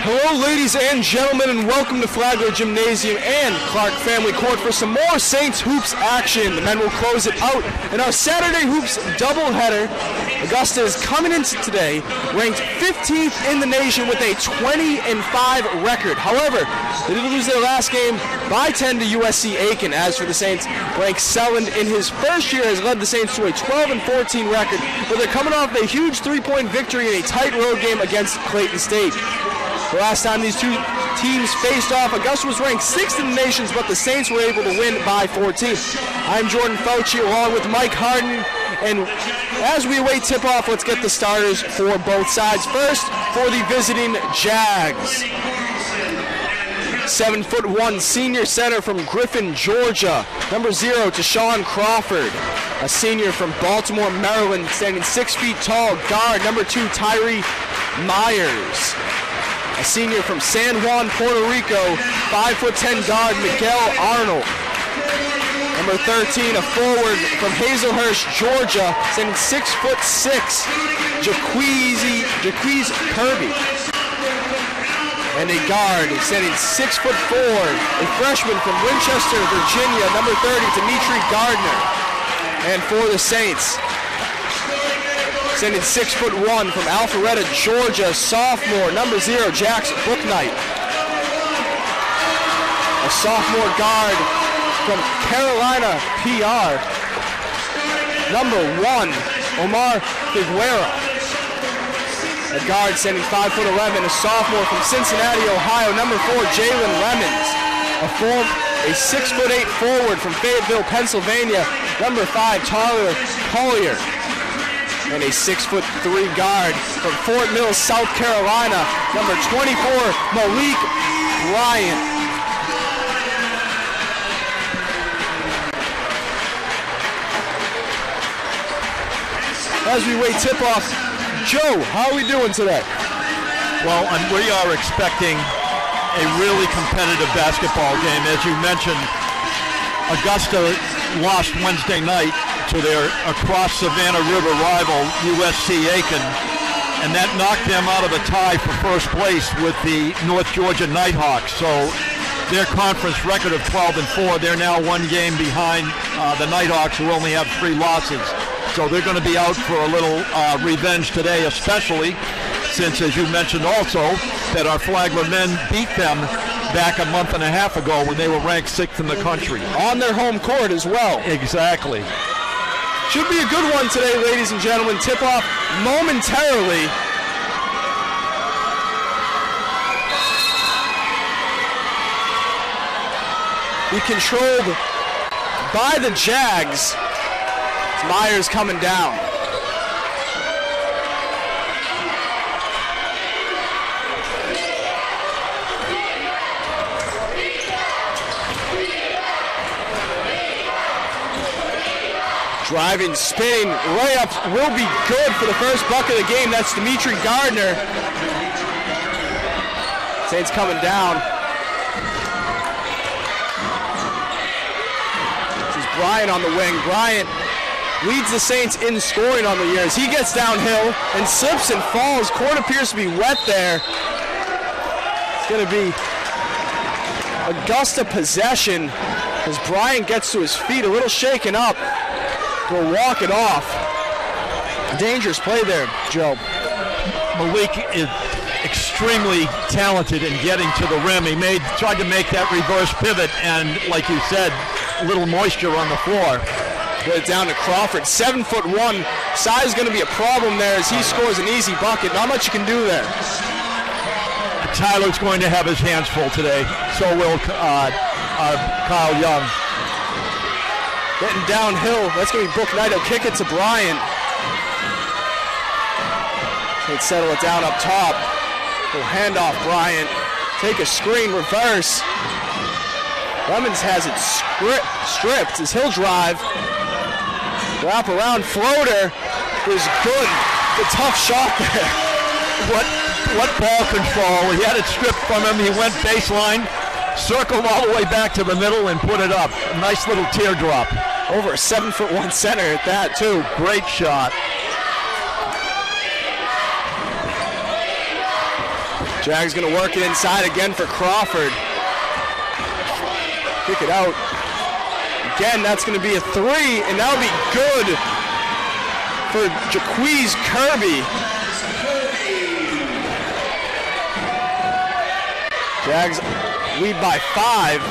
Hello, ladies and gentlemen, and welcome to Flagler Gymnasium and Clark Family Court for some more Saints Hoops action. The men will close it out in our Saturday Hoops doubleheader. Augusta is coming into today ranked 15th in the nation with a 20-5 record. However, they did lose their last game by 10 to USC Aiken. As for the Saints, Blake Selland in his first year has led the Saints to a 12-14 record, but they're coming off a huge three-point victory in a tight road game against Clayton State. The last time these two teams faced off, Augusta was ranked 6th in the nation, but the Saints were able to win by 14. I'm Jordan Fauci along with Mike Harden, and as we await tip-off, let's get the starters for both sides. First, for the visiting Jags. 7'1" senior center from Griffin, Georgia. Number 0, Deshaun Crawford, a senior from Baltimore, Maryland, standing 6 feet tall. Guard, number 2, Tyree Myers. A senior from San Juan, Puerto Rico, 5'10" guard, Miguel Arnold. Number 13, a forward from Hazelhurst, Georgia, standing 6'6", Jaquez Kirby. And a guard standing 6'4", a freshman from Winchester, Virginia, number 30, Dimitri Gardner. And for the Saints, standing 6'1" from Alpharetta, Georgia, sophomore, number 0, Jax Booknight. A sophomore guard from Carolina, PR, number 1, Omar Figueroa. A guard standing 5'11", a sophomore from Cincinnati, Ohio, number 4, Jalen Lemons. A 6'8" forward from Fayetteville, Pennsylvania, number 5, Tyler Collier. And a 6'3" guard from Fort Mill, South Carolina, number 24, Malik Bryant. As we wait tip-off, Joe, how are we doing today? Well, we are expecting a really competitive basketball game. As you mentioned, Augusta lost Wednesday night to their across Savannah River rival, USC Aiken, and that knocked them out of a tie for first place with the North Georgia Nighthawks. So their conference record of 12-4, they're now one game behind the Nighthawks, who only have 3 losses. So they're going to be out for a little revenge today, especially since, as you mentioned also, that our Flagler men beat them back a month and a half ago when they were ranked 6th in the country. On their home court as well. Exactly. Should be a good one today, ladies and gentlemen. Tip-off momentarily. Be controlled by the Jags. Myers coming down. Driving, spinning, layup will be good for the first bucket of the game. That's Dimitri Gardner. Saints coming down. This is Bryant on the wing. Bryant leads the Saints in scoring on the year as he gets downhill and slips and falls. Court appears to be wet there. It's going to be Augusta possession as Bryant gets to his feet, a little shaken up. Will walk it off. Dangerous play there, Joe. Malik is extremely talented in getting to the rim. He tried to make that reverse pivot, and like you said, a little moisture on the floor. Put it down to Crawford, 7'1". Size is going to be a problem there as he scores an easy bucket. Not much you can do there. Tyler's going to have his hands full today. So will Kyle Young. Getting downhill. That's going to be Booknight. He'll kick it to Bryant. He'll settle it down up top. He'll hand off Bryant. Take a screen, reverse. Lemons has it stripped as he'll drive. Wrap around floater is good. The tough shot there. What ball control. He had it stripped from him. He went baseline, circled all the way back to the middle and put it up. A nice little teardrop. Over a 7'1" center at that too. Great shot. Jags gonna work it inside again for Crawford. Kick it out. Again, that's gonna be a 3, and that'll be good for Jaquez Kirby. Jags lead by 5.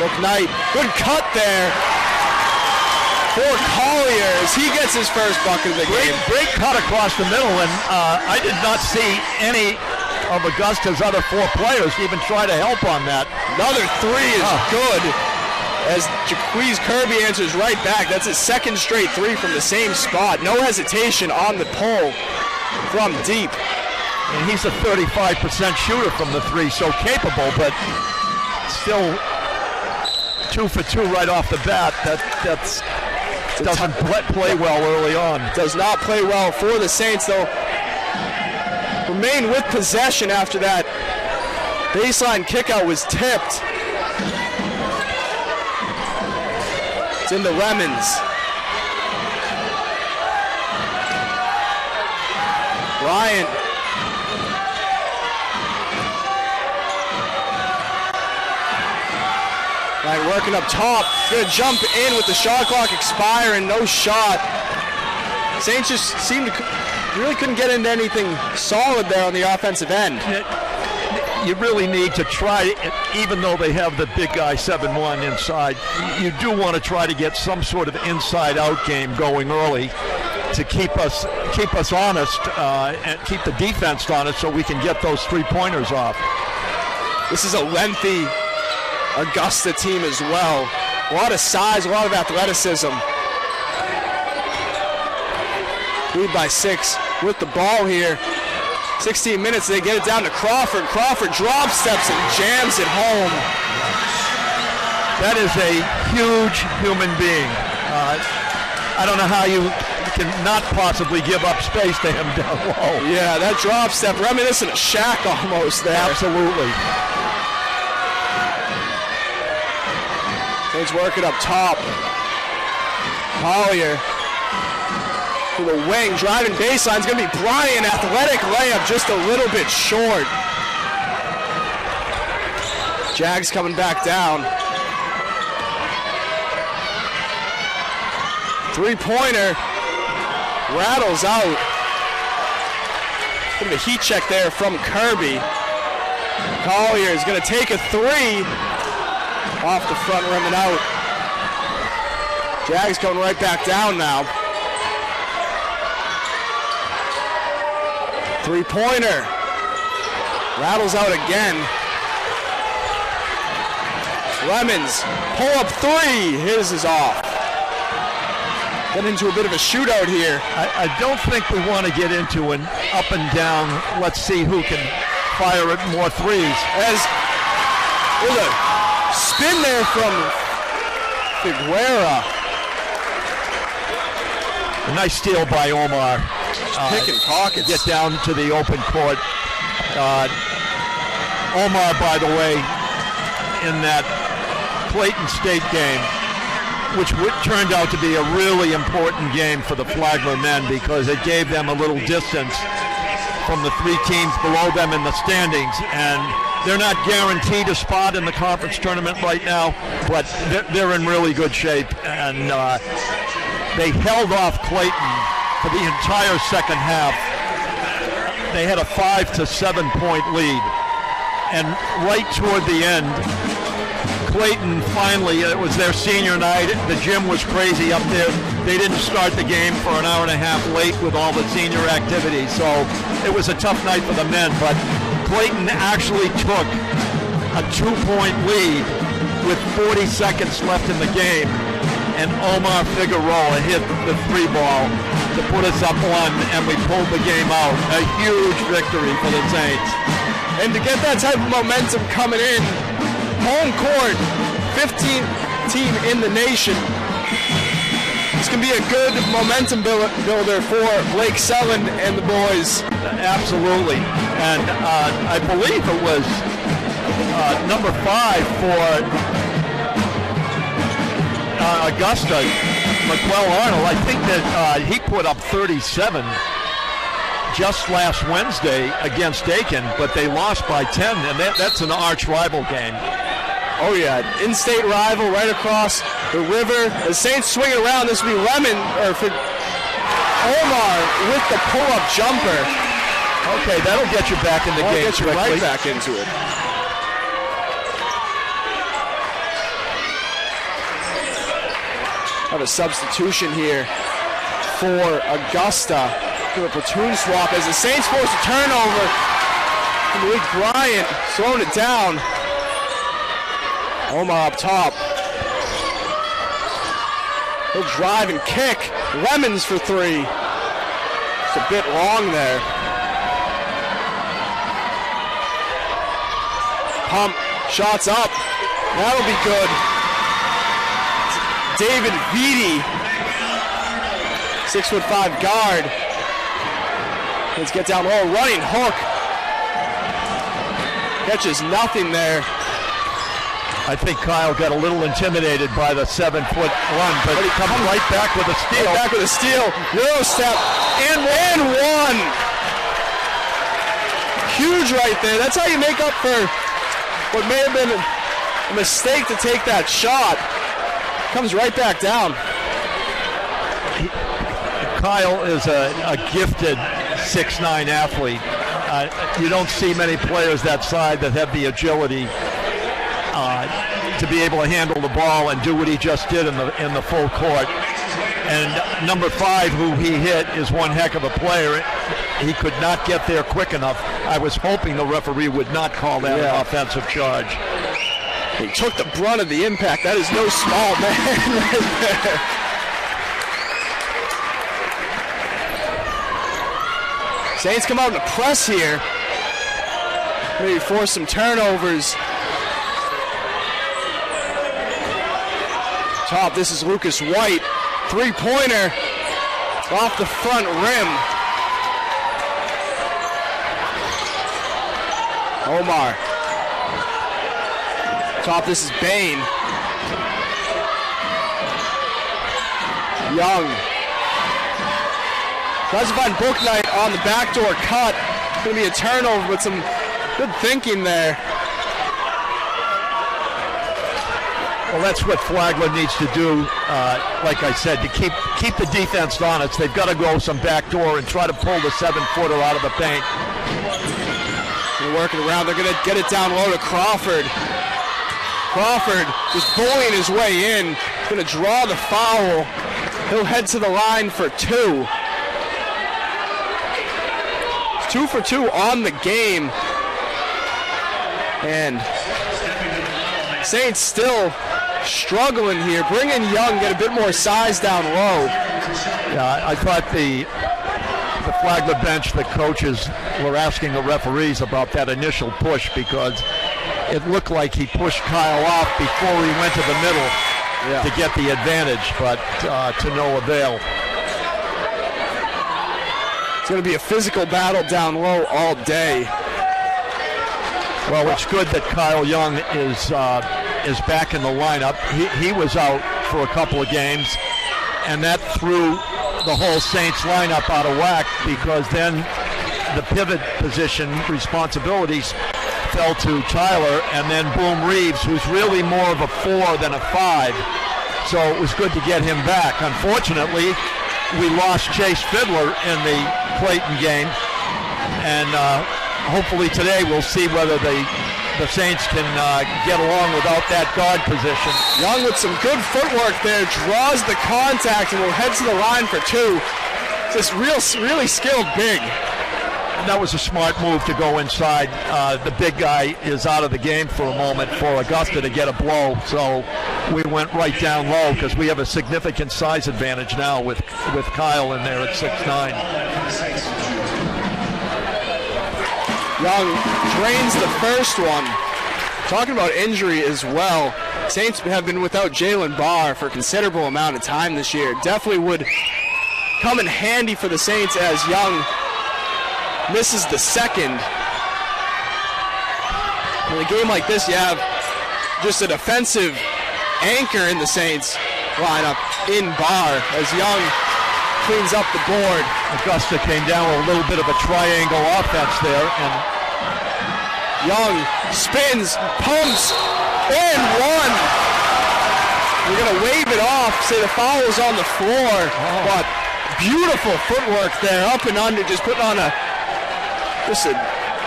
McKnight, good cut there for Collier as he gets his first bucket of the game. Great cut across the middle, and I did not see any of Augusta's other 4 players even try to help on that. Another 3 is good as Jaquez Kirby answers right back. That's his second straight 3 from the same spot. No hesitation on the pull from deep. And he's a 35% shooter from the 3, so capable, but still 2 for 2 right off the bat. That's doesn't play well early on. Does not play well for the Saints, though. Remain with possession after that baseline kickout was tipped. It's into Lemons. Bryant. Right, working up top. Gonna jump in with the shot clock expiring. No shot. Saints just seemed to really couldn't get into anything solid there on the offensive end. You really need to try, even though they have the big guy 7-1 inside, you do want to try to get some sort of inside-out game going early to keep us honest and keep the defense honest so we can get those 3-pointers off. This is a lengthy Augusta team as well. A lot of size, a lot of athleticism. Lead by 6 with the ball here. 16 minutes, they get it down to Crawford. Crawford drop steps and jams it home. That is a huge human being. I don't know how you can not possibly give up space to him down low. Yeah, that drop step, reminiscent of Shaq almost there. Absolutely. Saints work it up top. Collier to the wing, driving baseline's gonna be Bryant. Athletic layup, just a little bit short. Jags coming back down. 3-pointer rattles out. Bit of a heat check there from Kirby. Collier is gonna take a 3. Off the front rim and out. Jags coming right back down now. 3-pointer. Rattles out again. Lemons, pull up 3. His is off. Get into a bit of a shootout here. I don't think we want to get into an up and down, let's see who can fire at more 3s. As there's a spin there from Figuera. A nice steal by Omar. Picking pockets. Get down to the open court. Omar, by the way, in that Clayton State game, which turned out to be a really important game for the Flagler men because it gave them a little distance from the 3 teams below them in the standings, and they're not guaranteed a spot in the conference tournament right now, but they're in really good shape, and they held off Clayton for the entire second half. They had a 5 to 7 point lead, and right toward the end, Clayton finally, it was their senior night. The gym was crazy up there. They didn't start the game for an hour and a half late with all the senior activities, so it was a tough night for the men, but Clayton actually took a 2-point lead with 40 seconds left in the game, and Omar Figueroa hit the 3 ball to put us up 1, and we pulled the game out. A huge victory for the Saints. And to get that type of momentum coming in, home court, 15th team in the nation. This can be a good momentum builder for Blake Selland and the boys. Absolutely, and I believe it was number 5 for Augusta, McQuell Arnold. I think that he put up 37 just last Wednesday against Aiken, but they lost by 10, and that's an arch rival game. Oh yeah, in-state rival right across the river. The Saints swing it around. This will be Lemon, or for Omar with the pull-up jumper. Okay, that'll get you back in the game. Get you right back into it. Have a substitution here for Augusta. Do a platoon swap as the Saints force a turnover. Malik Bryant slowing it down. Omar up top. He'll drive and kick. Lemons for three. It's a bit long there. Pump, shots up. That'll be good. David Vitti, 6'5" guard. Let's get down low, running hook. Catches nothing there. I think Kyle got a little intimidated by the 7-foot run, but he comes right back with a steal. Right back with a steal. Euro step and one. Huge right there. That's how you make up for what may have been a mistake to take that shot. Comes right back down. Kyle is a gifted 6'9" athlete. You don't see many players that side that have the agility to be able to handle the ball and do what he just did in the full court. And number 5, who he hit, is one heck of a player. He could not get there quick enough. I was hoping the referee would not call that an offensive charge. He took the brunt of the impact. That is no small man right there. Saints come out in the press here. Maybe force some turnovers. Top, this is Lucas White. Three-pointer off the front rim. Omar. Top, this is Bain. Young. Tries to find Booknight on the backdoor cut. Going to be a turnover, but some good thinking there. Well, that's what Flagler needs to do, like I said, to keep the defense honest. They've got to go some backdoor and try to pull the 7-footer out of the paint. They're working around. They're going to get it down low to Crawford. Crawford just bullying his way in. Going to draw the foul. He'll head to the line for 2. 2 for 2 on the game. And Saints still struggling here. Bring in Young, get a bit more size down low. Yeah, I thought the Flagler bench, the coaches were asking the referees about that initial push because it looked like he pushed Kyle off before he went to the middle to get the advantage, but to no avail. It's going to be a physical battle down low all day. Well, it's good that Kyle Young is back in the lineup. He was out for a couple of games, and that threw the whole Saints lineup out of whack because then the pivot position responsibilities fell to Tyler, and then Boom Reeves, who's really more of a 4 than a 5. So it was good to get him back. Unfortunately, we lost Chase Fiddler in the Clayton game, and hopefully today we'll see whether the Saints can get along without that guard position. Young with some good footwork there, draws the contact and will head to the line for 2. Just really skilled big. And that was a smart move to go inside. The big guy is out of the game for a moment for Augusta to get a blow, so we went right down low because we have a significant size advantage now with Kyle in there at 6'9". Young drains the first one. Talking about injury as well, Saints have been without Jalen Barr for a considerable amount of time this year. Definitely would come in handy for the Saints as Young misses the second. In a game like this, you have just a defensive anchor in the Saints lineup in Barr as Young cleans up the board. Augusta came down with a little bit of a triangle offense there, and Young spins, pumps, and one. We're going to wave it off, say the foul is on the floor, but beautiful footwork there, up and under, just putting on a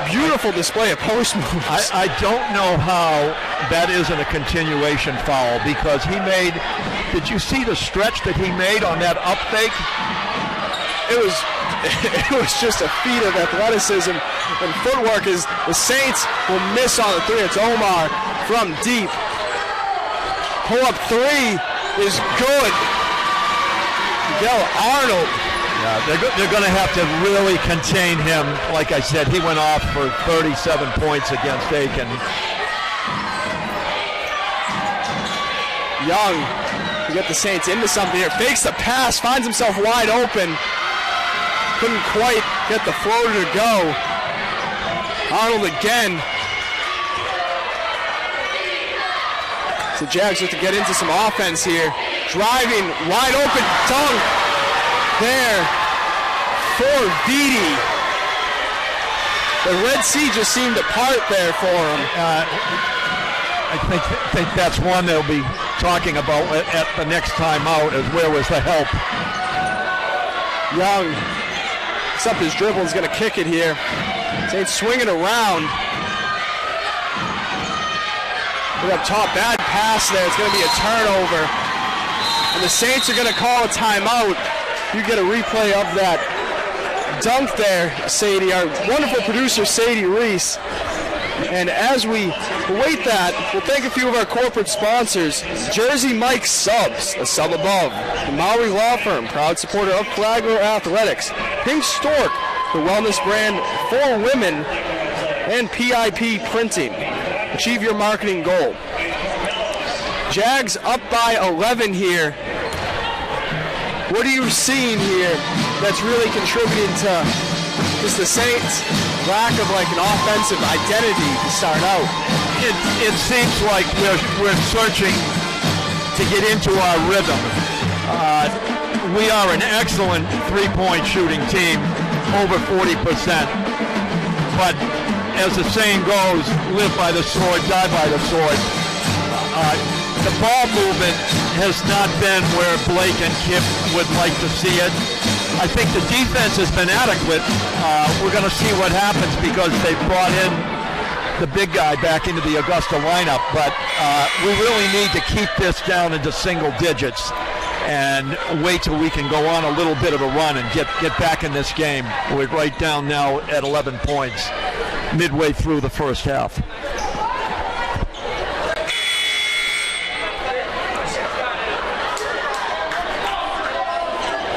beautiful display of post moves. I don't know how that isn't a continuation foul, because he made, did you see the stretch that he made on that up fake? It was just a feat of athleticism and footwork as the Saints will miss on the three. It's Omar from deep. Pull-up three is good. Miguel Arnold. Yeah, they're going to have to really contain him. Like I said, he went off for 37 points against Aiken. Young to get the Saints into something here. Fakes the pass, finds himself wide open. Couldn't quite get the floater to go. Arnold again. So Jags have to get into some offense here. Driving, wide open, dunk there for Vitti. The Red Sea just seemed to part there for him. I think that's one they'll be talking about at the next time out, as where was the help. Young, except his dribble, is going to kick it here. Saints swinging around. Up top, bad pass there. It's going to be a turnover. And the Saints are going to call a timeout. You get a replay of that dunk there, Sadie, our wonderful producer, Sadie Reese. And as we await that, we'll thank a few of our corporate sponsors. Jersey Mike Subs, a sub above. The Maui Law Firm, proud supporter of Flagler Athletics. Pink Stork, the wellness brand for women. And PIP Printing. Achieve your marketing goal. Jags up by 11 here. What are you seeing here that's really contributing to just the Saints' lack of like an offensive identity to start out? It seems like we're searching to get into our rhythm. We are an excellent three-point shooting team, over 40%. But as the saying goes, live by the sword, die by the sword. The ball movement has not been where Blake and Kip would like to see it. I think the defense has been adequate. We're going to see what happens because they brought in the big guy back into the Augusta lineup. But we really need to keep this down into single digits and wait till we can go on a little bit of a run and get back in this game. We're right down now at 11 points. Midway through the first half.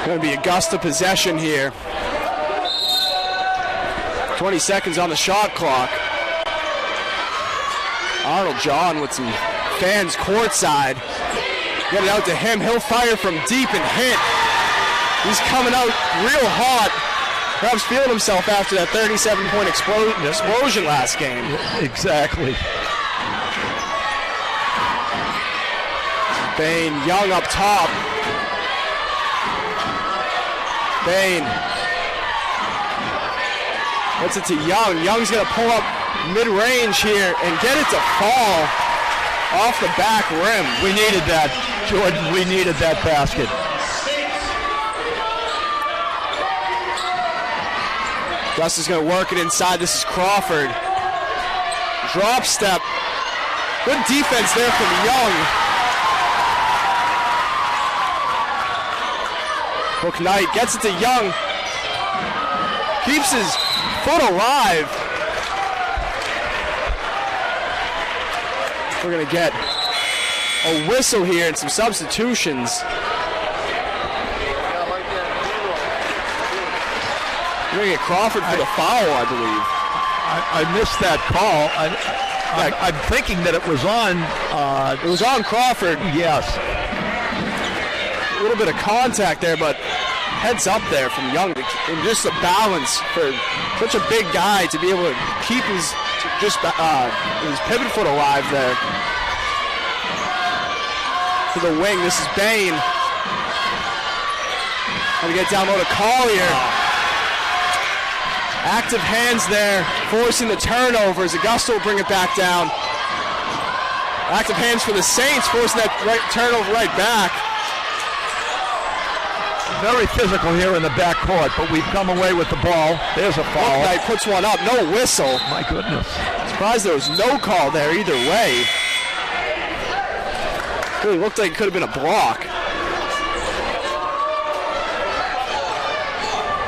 Going to be Augusta possession here. 20 seconds on the shot clock. Arnold John with some fans courtside. Get it out to him. He'll fire from deep and hit. He's coming out real hot. Perhaps feeling himself after that 37-point explosion last game. Exactly. Bain, Young up top. Bain. Gets it to Young. Young's going to pull up mid-range here and get it to fall off the back rim. We needed that, Jordan. We needed that basket. Gus is going to work it inside. This is Crawford. Drop step. Good defense there from Young. Hook Knight gets it to Young. Keeps his foot alive. We're going to get a whistle here and some substitutions. We're going to get Crawford for the foul, I believe. I missed that call. I'm thinking that it was on. It was on Crawford. Yes. A little bit of contact there, but heads up there from Young. And just the balance for such a big guy to be able to keep his pivot foot alive there. To the wing, this is Bain. Trying to get down low to Collier. Active hands there, forcing the turnovers. Augusta will bring it back down. Active hands for the Saints, forcing that turnover right back. Very physical here in the backcourt, but we've come away with the ball. There's a foul. Knight puts one up, no whistle. My goodness. Surprised there was no call there either way. Really looked like it could have been a block.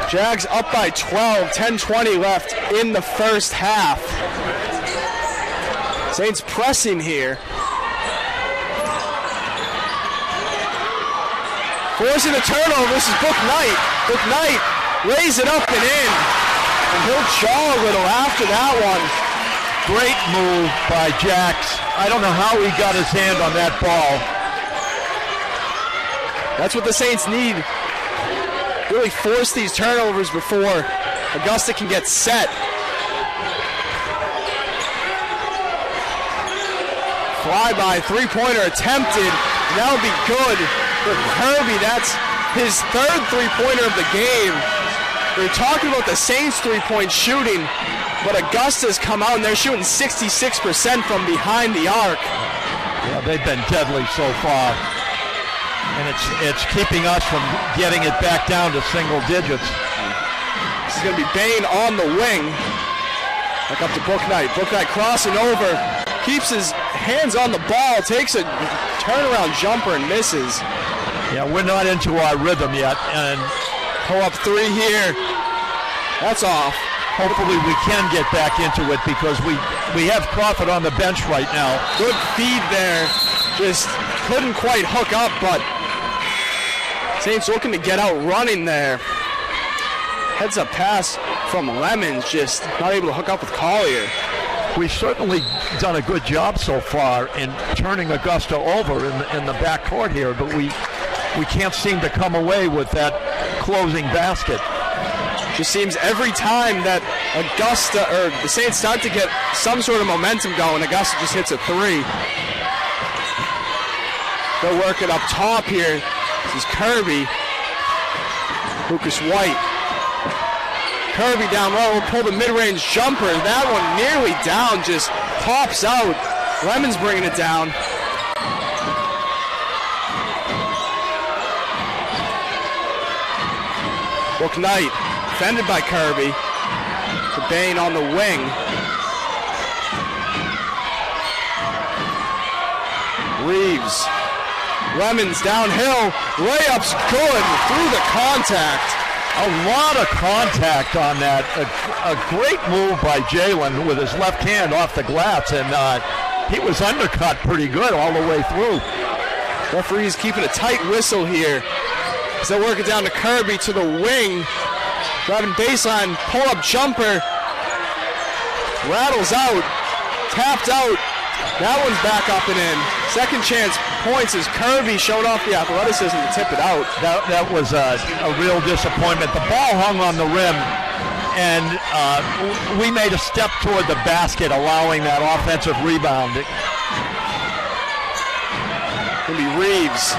Jags up by 12, 10-20 left in the first half. Saints pressing here. Forcing the turnover, this is Book Knight. Book Knight lays it up and in. And he'll jaw a little after that one. Great move by Jax. I don't know how he got his hand on that ball. That's what the Saints need. Really force these turnovers before Augusta can get set. Flyby, three-pointer attempted. That'll be good for Kirby. That's his third three-pointer of the game. We're talking about the Saints three-point shooting, but Augusta's come out and they're shooting 66% from behind the arc. Yeah, they've been deadly so far. And it's keeping us from getting it back down to single digits. This is going to be Bain on the wing. Back up to Book Knight. Book Knight crossing over. Keeps his hands on the ball. Takes a turnaround jumper and misses. Yeah, we're not into our rhythm yet. And pull up three here. That's off. Hopefully we can get back into it because we have Crawford on the bench right now. Good feed there. Just couldn't quite hook up, but Saints looking to get out running there. Heads up pass from Lemons, just not able to hook up with Collier. We've certainly done a good job so far in turning Augusta over in the backcourt here, but we can't seem to come away with that closing basket. Just seems every time that Augusta, or the Saints start to get some sort of momentum going, Augusta just hits a three. They'll work it up top here. This is Kirby. Lucas White. Kirby down low will pull the mid-range jumper. That one nearly down, just pops out. Lemon's bringing it down. Book Knight, defended by Kirby. To Bain on the wing. Reeves. Lemons downhill, layup's good through the contact. A lot of contact on that. A great move by Jalen with his left hand off the glass, and he was undercut pretty good all the way through. Referee's keeping a tight whistle here. As they work it down to Kirby to the wing. Driving baseline, pull-up jumper. Rattles out, tapped out. That one's back up and in. Second chance points as Kirby showed off the athleticism to tip it out. That was a real disappointment. The ball hung on the rim, and we made a step toward the basket, allowing that offensive rebound. It'll be Reeves.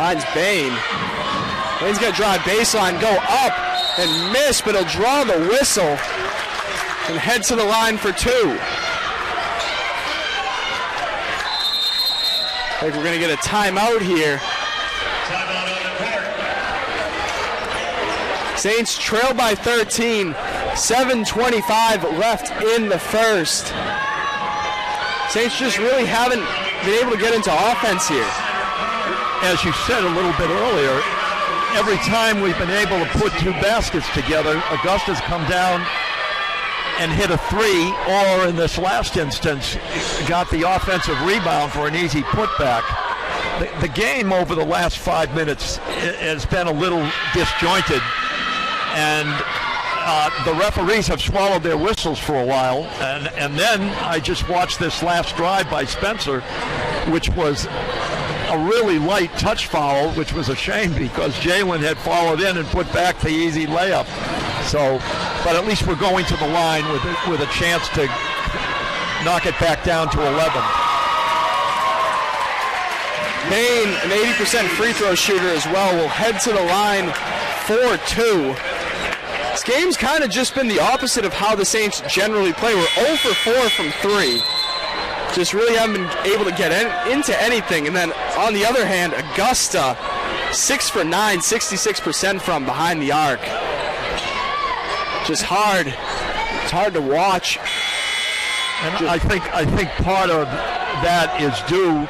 Finds Bain. Bain's got to drive baseline, go up and miss, but he'll draw the whistle and head to the line for two. I think we're going to get a timeout here. Saints trail by 13, 7:25 left in the first. Saints just really haven't been able to get into offense here. As you said a little bit earlier, every time we've been able to put two baskets together, Augusta's come down and hit a three, or in this last instance, got the offensive rebound for an easy putback. The game over the last 5 minutes has been a little disjointed, and the referees have swallowed their whistles for a while, and then I just watched this last drive by Spencer, which was a really light touch foul, which was a shame because Jalen had followed in and put back the easy layup. So, but at least we're going to the line with a chance to knock it back down to 11. Bain, an 80% free throw shooter as well, will head to the line for 2. This game's kind of just been the opposite of how the Saints generally play. We're 0 for 4 from 3. Just really haven't been able to get into anything. And then on the other hand, Augusta, 6 for 9, 66% from behind the arc. Just hard. It's hard to watch. And I think part of that is due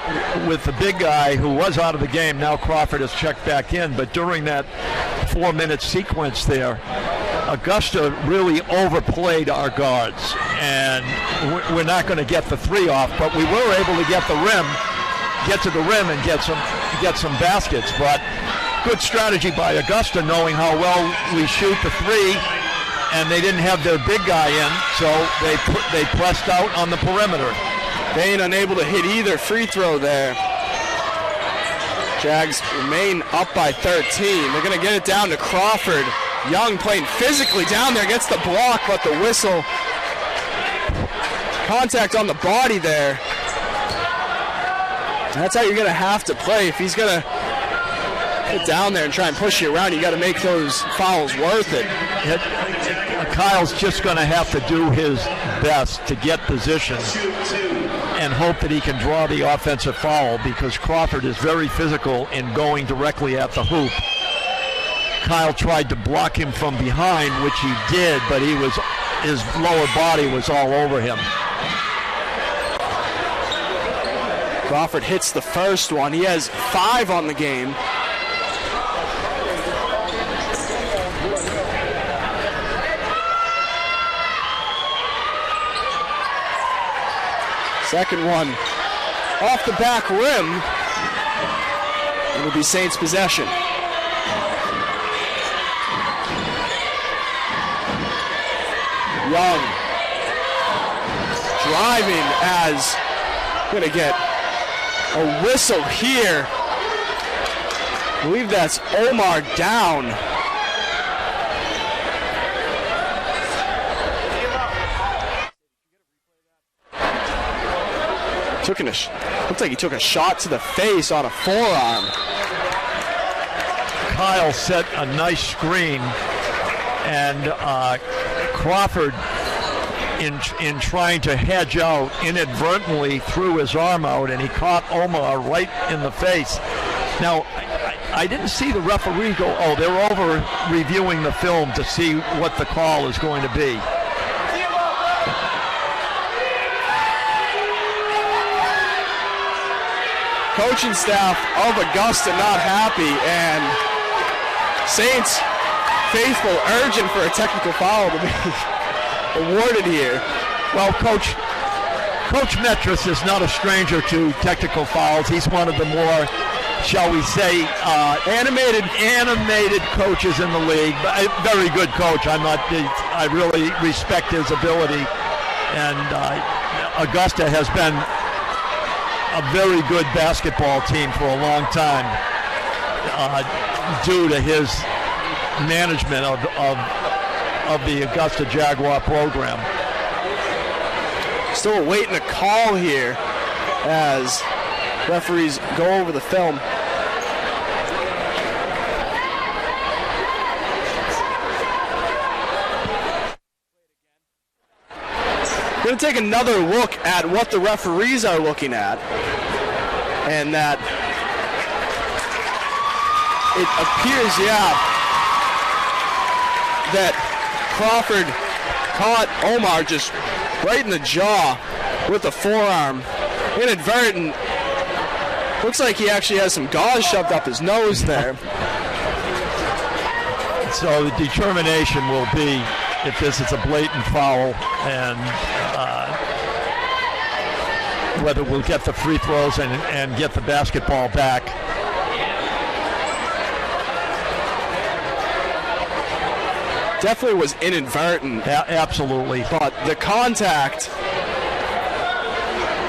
with the big guy who was out of the game. Now Crawford has checked back in, but during that 4-minute sequence there, Augusta really overplayed our guards, and we're not going to get the 3 off, but we were able to get to the rim and get some baskets. But good strategy by Augusta, knowing how well we shoot the 3, and they didn't have their big guy in, so they pressed out on the perimeter. Bain unable to hit either free throw there. Jags remain up by 13. They're going to get it down to Crawford. Young playing physically down there, gets the block, but the whistle. Contact on the body there. That's how you're going to have to play. If he's going to get down there and try and push you around, you got to make those fouls worth it. Kyle's just going to have to do his best to get position and hope that he can draw the offensive foul, because Crawford is very physical in going directly at the hoop. Kyle tried to block him from behind, which he did, but his lower body was all over him. Crawford hits the first one. He has 5 on the game. Second one off the back rim. It'll be Saints possession. Young driving as going to get a whistle here. I believe that's Omar down. Looks like he took a shot to the face on a forearm. Kyle set a nice screen, and Crawford, in trying to hedge out, inadvertently threw his arm out, and he caught Omar right in the face. Now, I didn't see the referee go, they're over reviewing the film to see what the call is going to be. Coaching staff of Augusta not happy, and Saints faithful urging for a technical foul to be awarded here. Well, Coach Metris is not a stranger to technical fouls. He's one of the more, shall we say, animated coaches in the league. A very good coach. I really respect his ability, and Augusta has been a very good basketball team for a long time, due to his management of the Augusta Jaguar program. Still awaiting a call here as referees go over the film. Going to take another look at what the referees are looking at, and that it appears, that Crawford caught Omar just right in the jaw with the forearm. Inadvertent. Looks like he actually has some gauze shoved up his nose there. So the determination will be if this is a blatant foul, and whether we'll get the free throws and get the basketball back. Definitely was inadvertent. Absolutely. But the contact,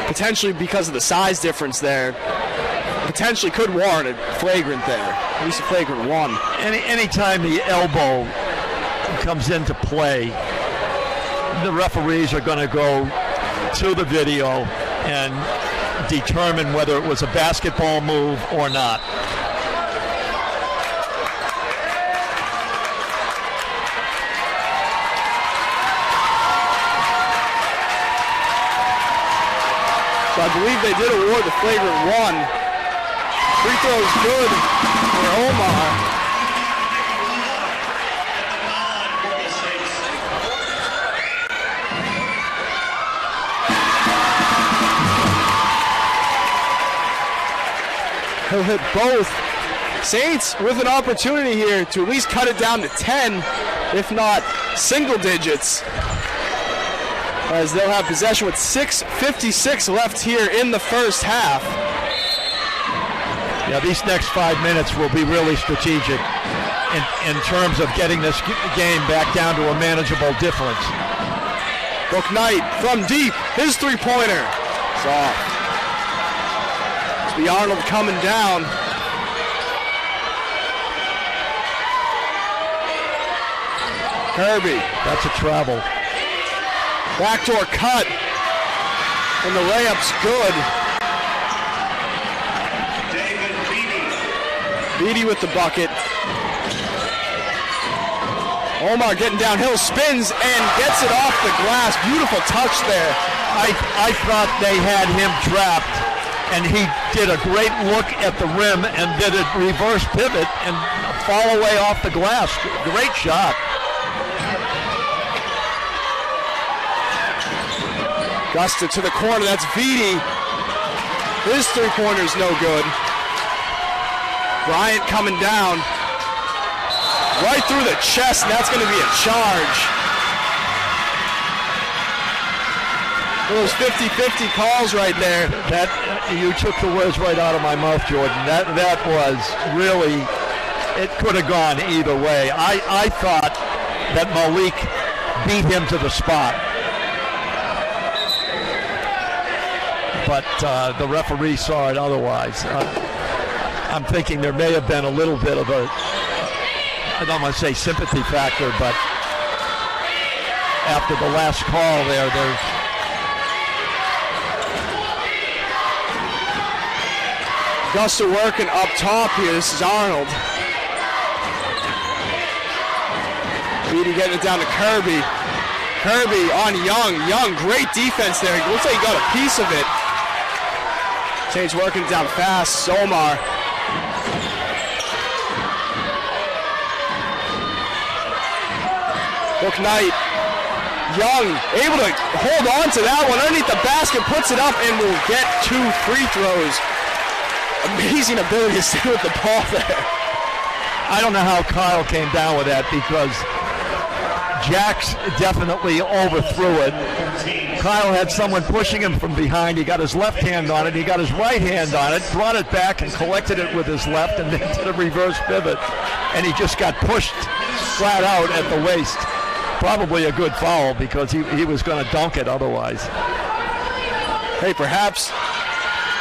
potentially because of the size difference there, potentially could warrant a flagrant there. At least a flagrant one. Anytime the elbow comes into play, the referees are going to go to the video and determine whether it was a basketball move or not. So I believe they did award the flagrant one. Free throw's good for Omar. He'll hit both. Saints with an opportunity here to at least cut it down to 10, if not single digits, as they'll have possession with 6:56 left here in the first half. Yeah, these next 5 minutes will be really strategic in terms of getting this game back down to a manageable difference. Book Knight from deep, his three-pointer. It's off. It's Arnold coming down. Kirby. That's a travel. Backdoor cut. And the layup's good. Beatty with the bucket. Omar getting downhill, spins and gets it off the glass. Beautiful touch there. I thought they had him trapped, and he did a great look at the rim and did a reverse pivot and fall away off the glass. Great shot. Augusta to the corner, that's Beatty. His three-pointer's no good. Bryant coming down. Right through the chest, and that's going to be a charge. Those 50-50 calls right there. That you took the words right out of my mouth, Jordan. That was really, it could have gone either way. I thought that Malik beat him to the spot. But the referee saw it otherwise. I'm thinking there may have been a little bit of a, I don't want to say sympathy factor, but after the last call there's Augusta working up top here. This is Arnold. Beatty getting it down to Kirby. Kirby on Young. Young, great defense there. Looks like he got a piece of it. Saints working down fast. Omar. Book Knight. Young able to hold on to that one underneath the basket, puts it up, and will get 2 free throws. Amazing ability to stay with the ball there. I don't know how Kyle came down with that, because Jax definitely overthrew it. Kyle had someone pushing him from behind. He got his left hand on it. He got his right hand on it, brought it back and collected it with his left, and then did a reverse pivot. And he just got pushed flat out at the waist. Probably a good foul, because he was going to dunk it otherwise. Hey, perhaps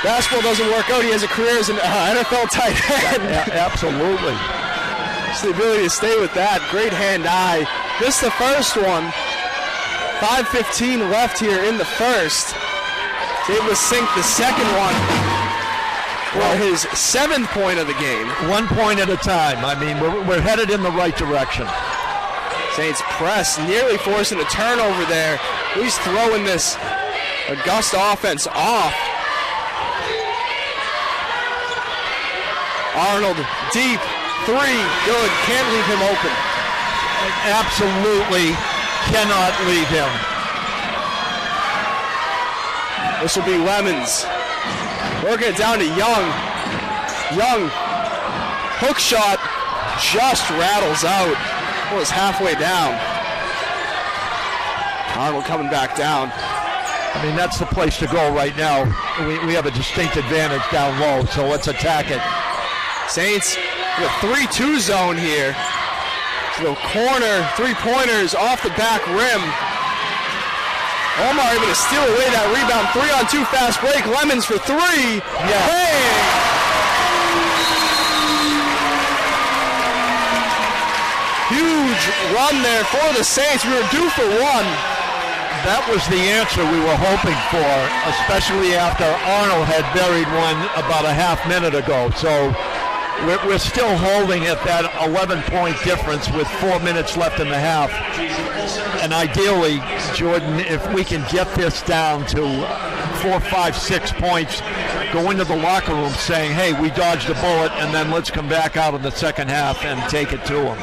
basketball doesn't work out. He has a career as an NFL tight end. Yeah, absolutely. Just the ability to stay with that. Great hand-eye. This is the first one. 5:15 left here in the first. He's able to sink the second one for his 7th point of the game. 1 point at a time. I mean, we're headed in the right direction. Saints press, nearly forcing a turnover there. He's throwing this Augusta offense off. Arnold, deep, 3, good, can't leave him open. Absolutely cannot leave him. This will be Lemons. Working it down to Young. Young, hook shot, just rattles out. Was halfway down. Arnold coming back down. I mean, that's the place to go right now. We have a distinct advantage down low, so let's attack it. Saints with a 3-2 zone here. So the corner, 3-pointers off the back rim. Omar able to steal away that rebound. 3-on-2 fast break. Lemons for 3. Yeah. Bang! Huge run there for the Saints. We were due for one. That was the answer we were hoping for, especially after Arnold had buried one about a half minute ago. So we're still holding at that 11-point difference with 4 minutes left in the half. And ideally, Jordan, if we can get this down to 4, 5, 6 points, go into the locker room saying, hey, we dodged a bullet, and then let's come back out in the second half and take it to them.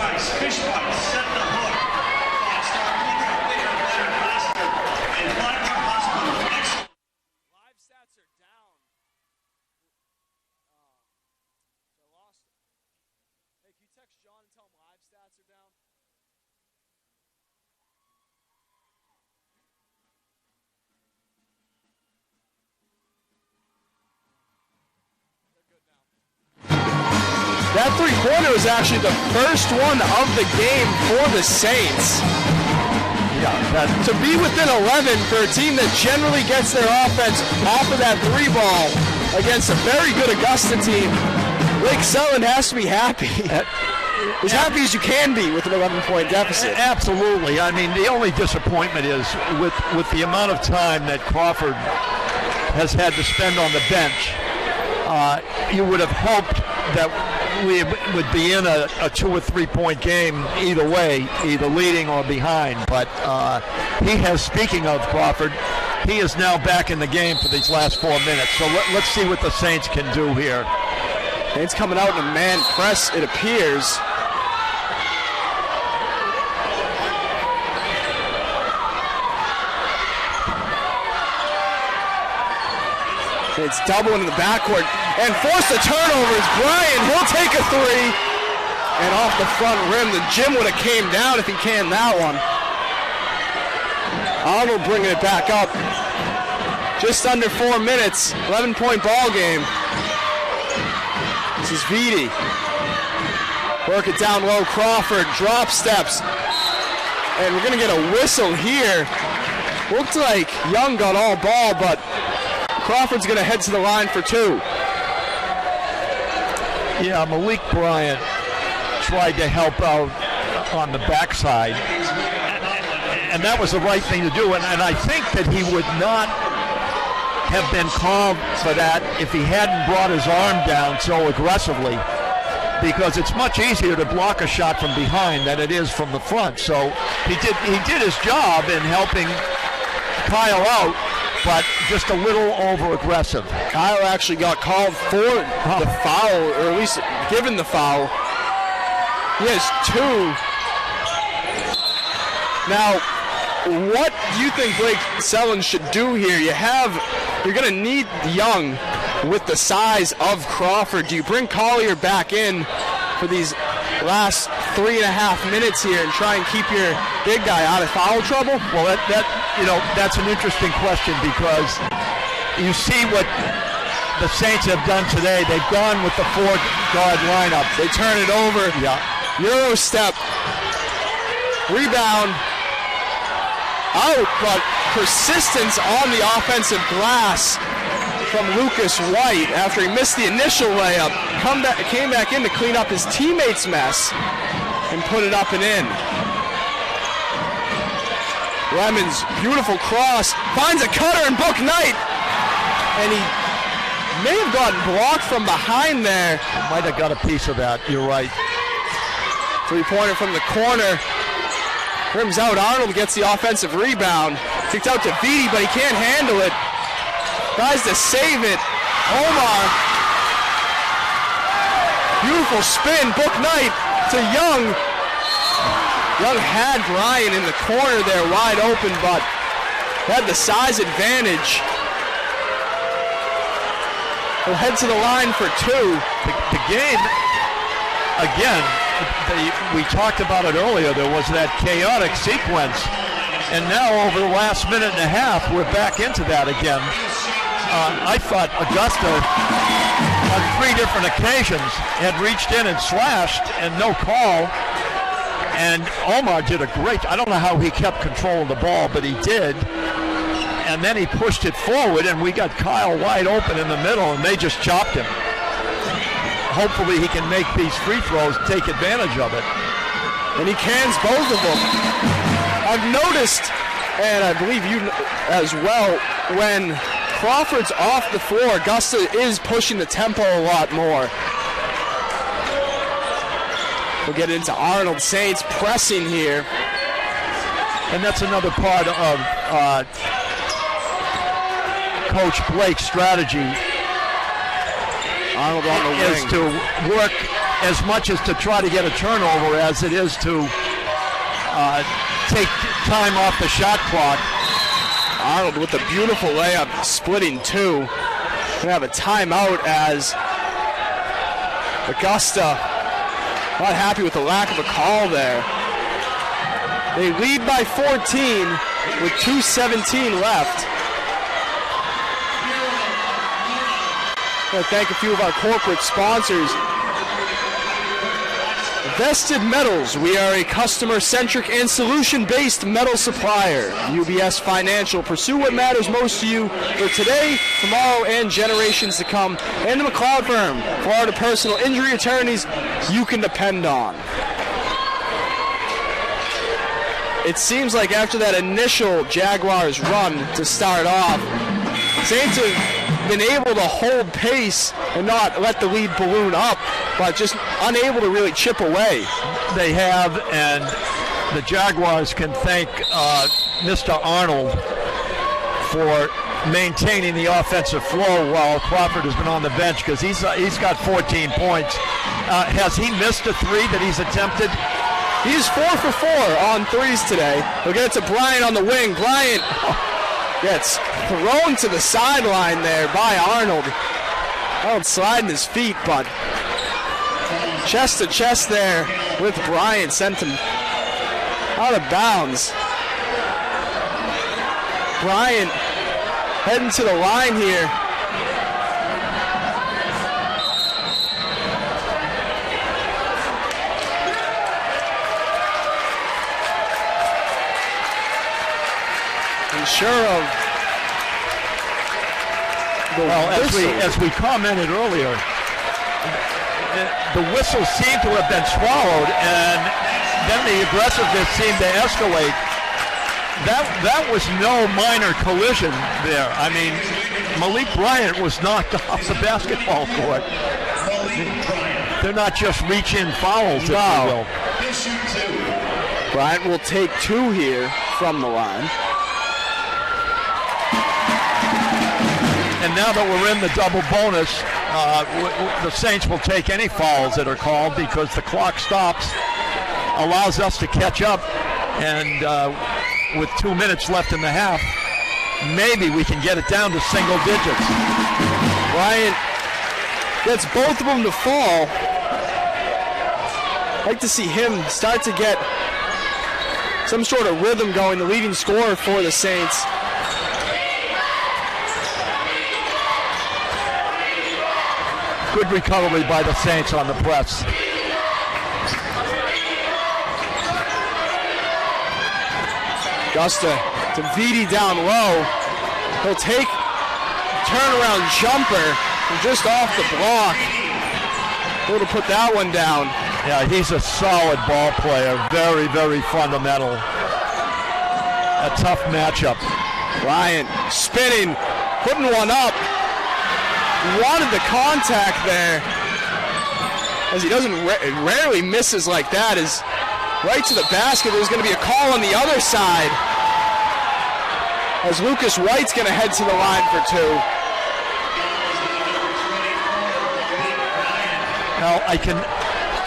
That three-pointer was actually the first one of the game for the Saints. Yeah, to be within 11 for a team that generally gets their offense off of that three ball against a very good Augusta team, Blake Sullen has to be happy. As happy as you can be with an 11-point deficit. Absolutely. I mean, the only disappointment is with the amount of time that Crawford has had to spend on the bench, you would have hoped that we would be in a 2 or 3 point game either way, either leading or behind. But he has, speaking of Crawford, he is now back in the game for these last 4 minutes. So let's see what the Saints can do here. Saints coming out in a man press, it appears. It's doubling in the backcourt and forced a turnover. It's Bryant. He'll take a three. And off the front rim, the Jim would have came down if he can that one. Arnold bringing it back up. Just under 4 minutes. 11-point ball game. This is Vitti. Work it down low. Crawford drop steps. And we're going to get a whistle here. Looked like Young got all ball, but Crawford's going to head to the line for two. Yeah, Malik Bryant tried to help out on the backside, and that was the right thing to do. And I think that he would not have been called for that if he hadn't brought his arm down so aggressively, because it's much easier to block a shot from behind than it is from the front. So he did his job in helping Kyle out, but just a little over-aggressive. Kyle actually got called for the foul, or at least given the foul. He has two. Now, what do you think Blake Sullen should do here? You're going to need Young with the size of Crawford. Do you bring Collier back in for these last 3.5 minutes here and try and keep your big guy out of foul trouble? Well, that's an interesting question, because you see what the Saints have done today. They've gone with the 4-guard lineup. They turn it over. Yeah. Euro step. Rebound. Out, but persistence on the offensive glass from Lucas White after he missed the initial layup. Came back in to clean up his teammates' mess and put it up and in. Lemons, beautiful cross, finds a cutter and Book Knight. And he may have gotten blocked from behind there. Might have got a piece of that, you're right. Three-pointer from the corner. Rims out, Arnold gets the offensive rebound. Kicked out to Vitti, but he can't handle it. Tries to save it. Omar. Beautiful spin, Book Knight to Young. Young had Bryant in the corner there wide open, but had the size advantage. He'll head to the line for two. The game, again, we talked about it earlier, there was that chaotic sequence, and now over the last minute and a half, we're back into that again. I thought Augusta, on 3 different occasions, had reached in and slashed, and no call. And Omar did a great, I don't know how he kept control of the ball, but he did. And then he pushed it forward, and we got Kyle wide open in the middle, and they just chopped him. Hopefully he can make these free throws, take advantage of it. And he cans both of them. I've noticed and I believe you as well, when Crawford's off the floor, Augusta is pushing the tempo a lot more. We'll get into Arnold. Saints pressing here. And that's another part of Coach Blake's strategy. Arnold on the wing. Is to work as much as to try to get a turnover as it is to take time off the shot clock. Arnold with a beautiful layup, splitting two. Gonna have a timeout as Augusta not happy with the lack of a call there. They lead by 14 with 2:17 left. I want to thank a few of our corporate sponsors. Vested Metals. We are a customer-centric and solution-based metal supplier. UBS Financial. Pursue what matters most to you for today, tomorrow, and generations to come. And the McLeod Firm. Florida personal injury attorneys you can depend on. It seems like after that initial Jaguars run to start off, Saints have been able to hold pace and not let the lead balloon up, but just unable to really chip away. They have, and the Jaguars can thank Mr. Arnold for maintaining the offensive flow while Crawford has been on the bench, because he's got 14 points. Has he missed a three that he's attempted? He's 4 for 4 on threes today. We'll get it to Bryant on the wing. Bryant gets thrown to the sideline there by Arnold. Arnold sliding his feet, but chest to chest there with Bryant sent him out of bounds. Bryant heading to the line here. Sure of well, as we commented earlier, the whistles seem to have been swallowed, and then the aggressiveness seemed to escalate. That was no minor collision there. I mean, Malik Bryant was knocked off the basketball court. They're not just reach-in fouls, if you will. Bryant will take two here from the line. And now that we're in the double bonus, the Saints will take any fouls that are called because the clock stops, allows us to catch up, and with 2 minutes left in the half, maybe we can get it down to single digits. Bryant gets both of them to fall. I'd like to see him start to get some sort of rhythm going, the leading scorer for the Saints. Good recovery by the Saints on the press. Augusta to Vidi down low. He'll take turnaround jumper from just off the block. Able to put that one down. Yeah, he's a solid ball player. Very, very fundamental. A tough matchup. Bryant spinning, putting one up. Wanted the contact there, as he doesn't rarely misses like that. Is right to the basket. There's going to be a call on the other side, as Lucas White's going to head to the line for two. Now I can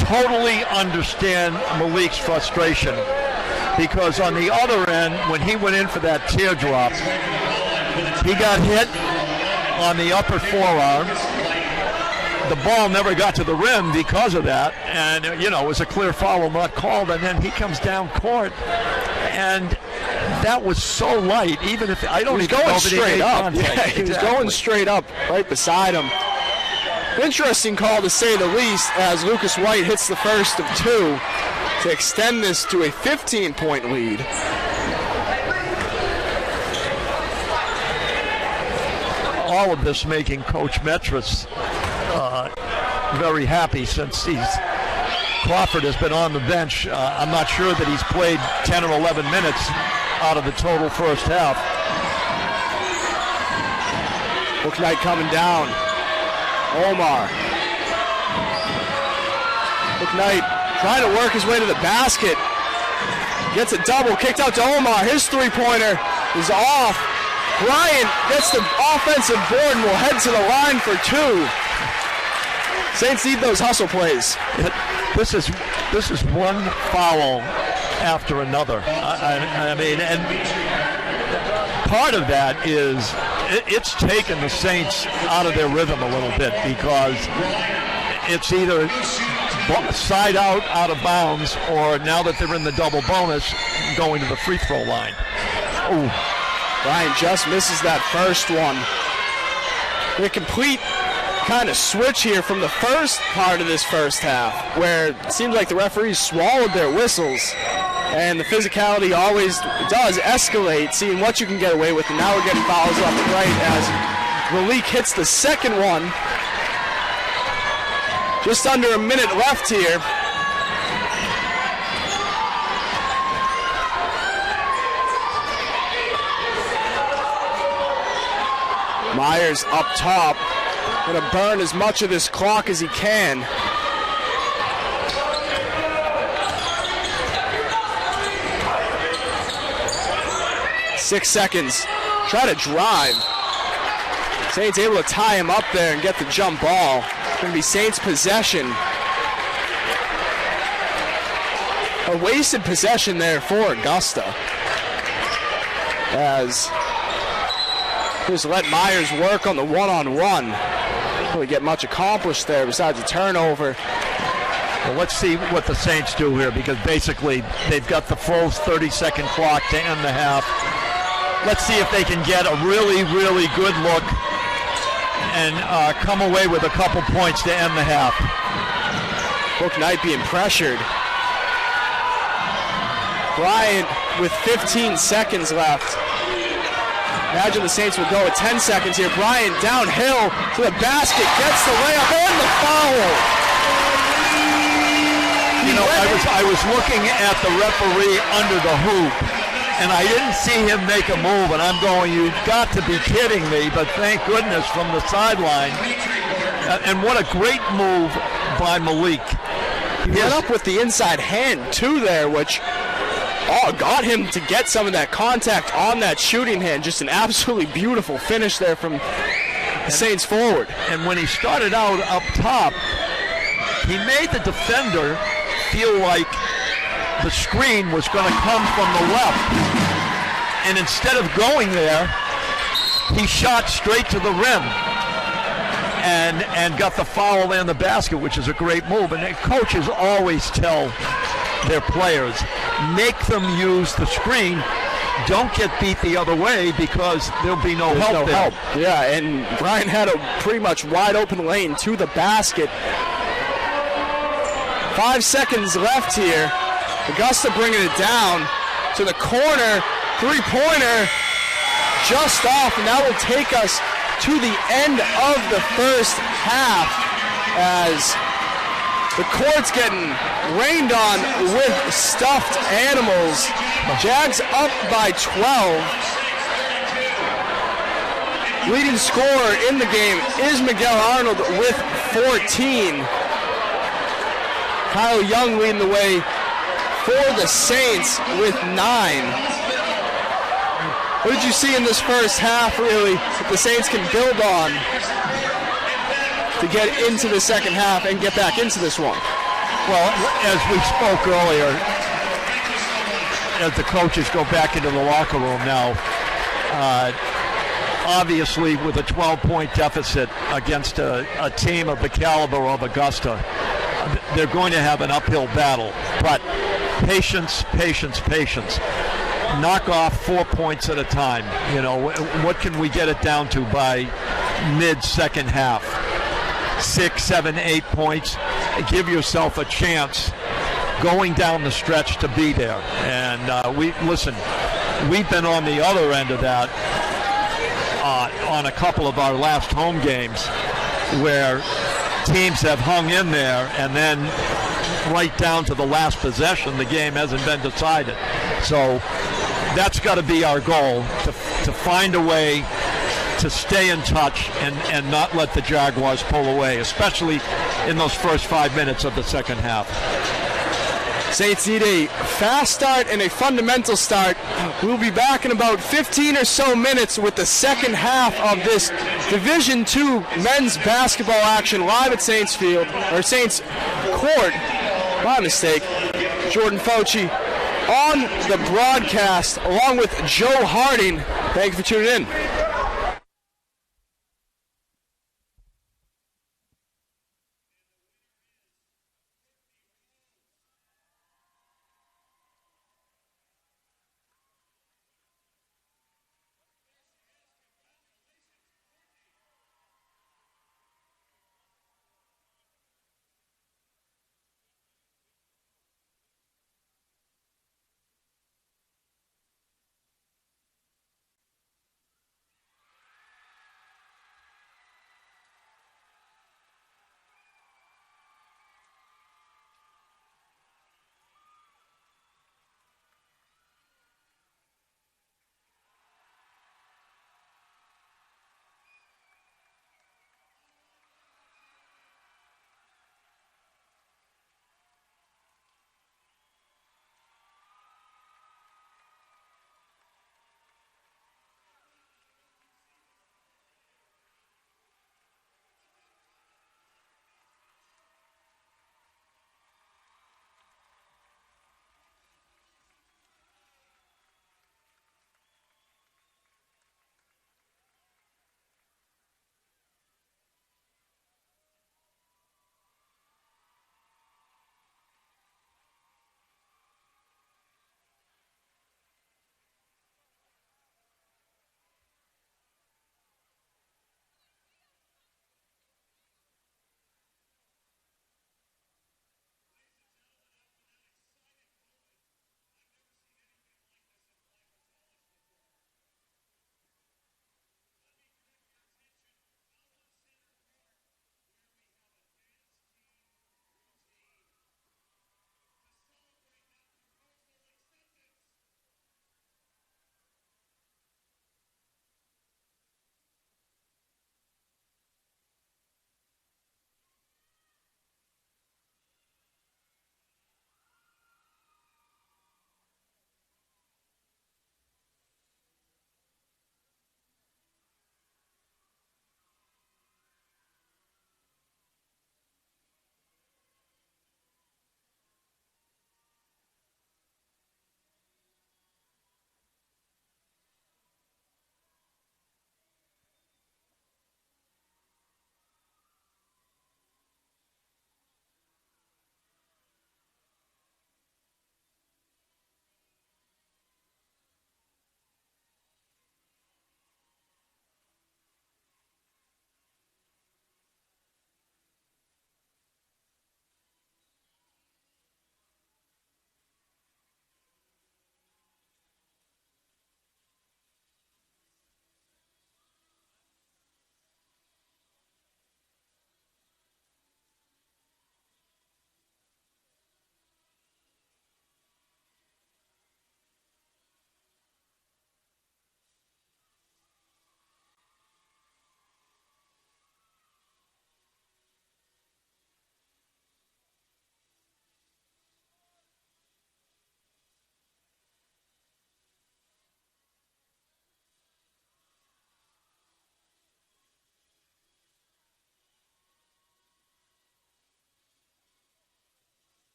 totally understand Malik's frustration, because on the other end, when he went in for that teardrop, he got hit on the upper forearm. The ball never got to the rim because of that, and it was a clear foul not called, and then he comes down court, and that was so light, even if I don't even know that he made contact. Yeah, he was going straight up right beside him. Interesting call to say the least, as Lucas White hits the first of two to extend this to a 15-point lead. All of this making Coach Metris very happy, since Crawford has been on the bench. I'm not sure that he's played 10 or 11 minutes out of the total first half. Knight coming down. Omar. Knight trying to work his way to the basket. Gets a double, kicked out to Omar. His three-pointer is off. Bryant gets the offensive board and will head to the line for two. Saints need those hustle plays. This is one foul after another. I mean, and part of that is it's taken the Saints out of their rhythm a little bit, because it's either side out of bounds, or now that they're in the double bonus, going to the free throw line. Ooh. Bryant just misses that first one. The complete kind of switch here from the first part of this first half, where it seems like the referees swallowed their whistles, and the physicality always does escalate, seeing what you can get away with, and now we're getting fouls left and right as Malik hits the second one. Just under a minute left here. Myers up top, gonna burn as much of this clock as he can. Six seconds, try to drive. Saints able to tie him up there and get the jump ball. Gonna be Saints possession. A wasted possession there for Augusta, as just let Myers work on the one-on-one. Don't really get much accomplished there besides a turnover. Well, let's see what the Saints do here, because basically they've got the full 30-second clock to end the half. Let's see if they can get a really, really good look and come away with a couple points to end the half. Knight being pressured. Bryant with 15 seconds left. Imagine the Saints would go at 10 seconds here. Bryant downhill to the basket, gets the layup and the foul. You know, I was looking at the referee under the hoop, and I didn't see him make a move, and I'm going, you've got to be kidding me, but thank goodness from the sideline. And what a great move by Malik. He went up with the inside hand, too, there, which got him to get some of that contact on that shooting hand. Just an absolutely beautiful finish there from the Saints forward. And when he started out up top, he made the defender feel like the screen was going to come from the left. And instead of going there, he shot straight to the rim and got the foul in the basket, which is a great move. And coaches always tell their players, make them use the screen. Don't get beat the other way, because there'll be no help. Yeah, and Bryant had a pretty much wide open lane to the basket. 5 seconds left here. Augusta bringing it down to the corner. Three-pointer just off, and that will take us to the end of the first half, as the court's getting rained on with stuffed animals. Jags up by 12. Leading scorer in the game is Miguel Arnold with 14. Kyle Young leading the way for the Saints with 9. What did you see in this first half, really, that the Saints can build on to get into the second half and get back into this one? Well, as we spoke earlier, as the coaches go back into the locker room now, obviously with a 12-point deficit against a team of the caliber of Augusta, they're going to have an uphill battle. But patience, patience, patience. Knock off 4 points at a time. You know, what can we get it down to by mid-second half? 6, 7, 8 points. Give yourself a chance going down the stretch to be there. And we've been on the other end of that on a couple of our last home games, where teams have hung in there, and then right down to the last possession, the game hasn't been decided. So that's got to be our goal, to find a way to stay in touch and not let the Jaguars pull away, especially in those first 5 minutes of the second half. Saints need a fast start and a fundamental start. We'll be back in about 15 or so minutes with the second half of this Division II men's basketball action live at Saints Field, or Saints Court. My mistake. Jordan Fauci on the broadcast along with Joe Harding. Thank you for tuning in.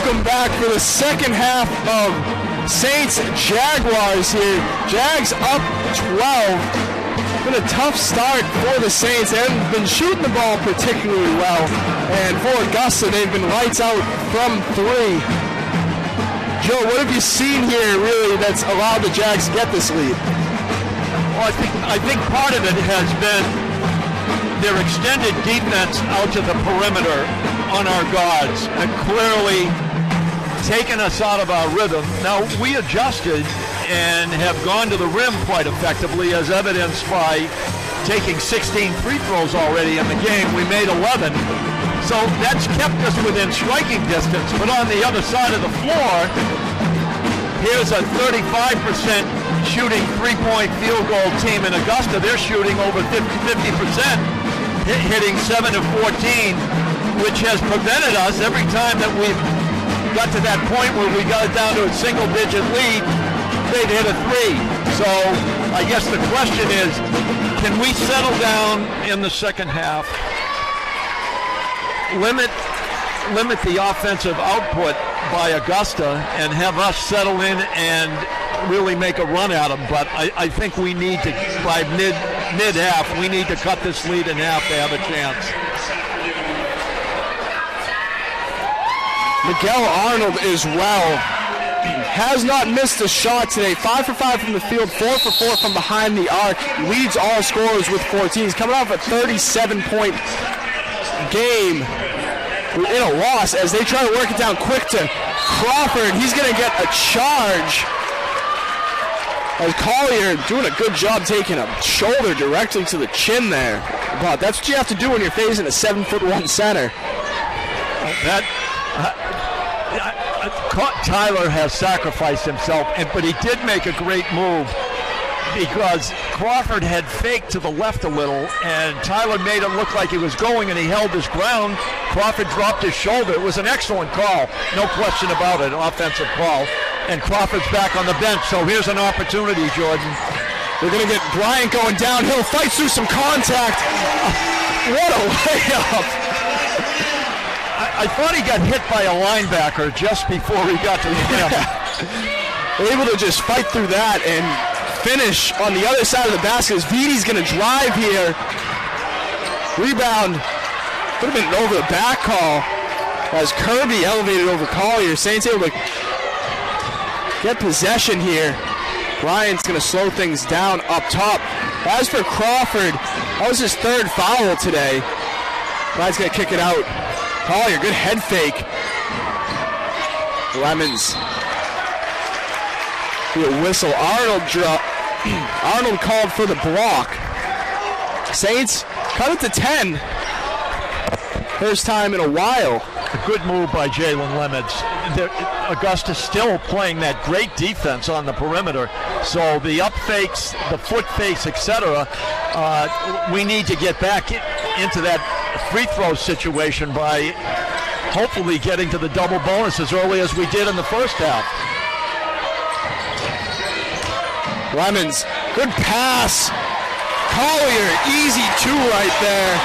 welcome back for the second half of Saints Jaguars here. Jags up 12. Been a tough start for the Saints. They haven't been shooting the ball particularly well. And for Augusta, they've been lights out from three. Joe, what have you seen here really that's allowed the Jags to get this lead? Well, I think part of it has been their extended defense out to the perimeter on our guards and clearly taken us out of our rhythm. Now, we adjusted and have gone to the rim quite effectively, as evidenced by taking 16 free throws already in the game. We made 11. So that's kept us within striking distance. But on the other side of the floor, here's a 35% shooting three-point field goal team in Augusta. They're shooting over 50%, hitting 7 of 14, which has prevented us every time that we've got to that point where we got it down to a single-digit lead, they'd hit a three. So I guess the question is, can we settle down in the second half, limit the offensive output by Augusta, and have us settle in and really make a run at them? But I think we need to, by mid-half, we need to cut this lead in half to have a chance. Miguel Arnold as well has not missed a shot today. 5 for 5 from the field, 4 for 4 from behind the arc. Leads all scorers with 14. He's coming off a 37-point game in a loss as they try to work it down quick to Crawford. He's going to get a charge as Collier doing a good job taking a shoulder directly to the chin there. But that's what you have to do when you're facing a 7'1" center. Tyler has sacrificed himself, but he did make a great move because Crawford had faked to the left a little, and Tyler made it look like he was going, and he held his ground. Crawford dropped his shoulder. It was an excellent call, no question about it, an offensive call. And Crawford's back on the bench, so here's an opportunity, Jordan. They're going to get Bryant going downhill, fights through some contact. What a layup. I thought he got hit by a linebacker just before he got to the rim. They're able to just fight through that and finish on the other side of the basket as Vidi's going to drive here. Rebound. Could have been an over the back call as Kirby elevated over Collier. Saints able to get possession here. Bryant's going to slow things down up top. As for Crawford, that was his third foul today. Bryant's going to kick it out. Collier, good head fake. Lemons. A whistle. Arnold called for the block. Saints cut it to 10. First time in a while. A good move by Jalen Lemons. Augusta still playing that great defense on the perimeter. So the up fakes, the foot fakes, etc. We need to get back into that free throw situation by hopefully getting to the double bonus as early as we did in the first half. Lemons, good pass. Collier, easy two right there.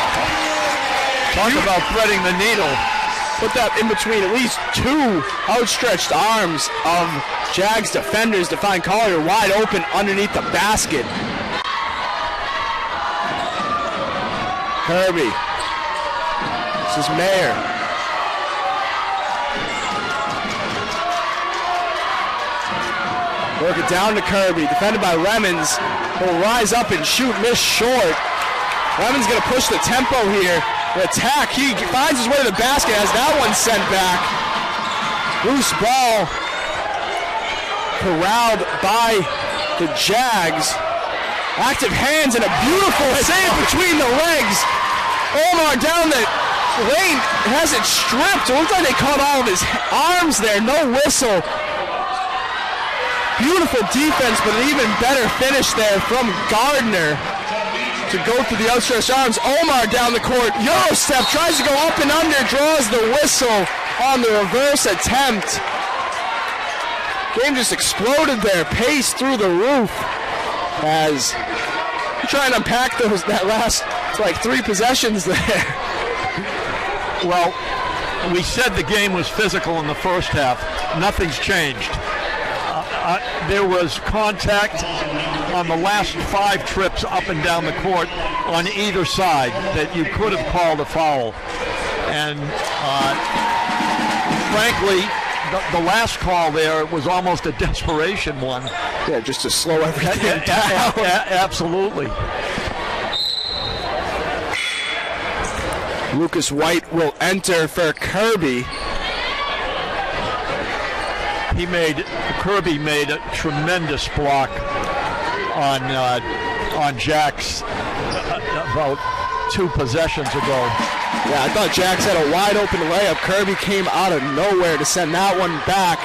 Talk about threading the needle. Put that in between at least two outstretched arms of Jags defenders to find Collier wide open underneath the basket. Kirby. This is Mayer. Work it down to Kirby, defended by Lemons. He'll rise up and shoot, miss short. Lemons gonna push the tempo here. The attack, he finds his way to the basket, has that one sent back. Loose ball. Corralled by the Jags. Active hands and a beautiful save between the legs. Omar down the lane has it stripped. It looks like they caught all of his arms there. No whistle. Beautiful defense, but an even better finish there from Gardner to go through the outstretched arms. Omar down the court. Euro step, tries to go up and under, draws the whistle on the reverse attempt. Game just exploded there. Pace through the roof as you try and unpack that last like three possessions there. Well, we said the game was physical in the first half. Nothing's changed. There was contact on the last 5 trips up and down the court on either side that you could have called a foul. And frankly, the last call there was almost a desperation one. Yeah, just to slow everything down. Absolutely. Lucas White will enter for Kirby. Kirby made a tremendous block on Jax about 2 possessions ago. Yeah, I thought Jax had a wide open layup. Kirby came out of nowhere to send that one back.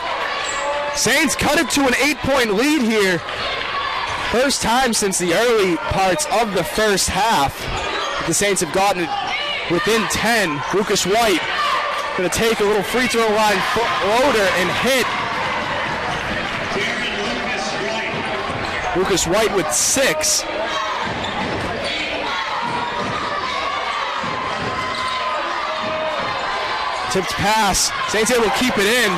Saints cut it to an 8-point lead here. First time since the early parts of the first half. The Saints have gotten it within 10. Lucas White going to take a little free throw line floater and hit. Lucas White with 6. Tipped pass. Saints able to keep it in.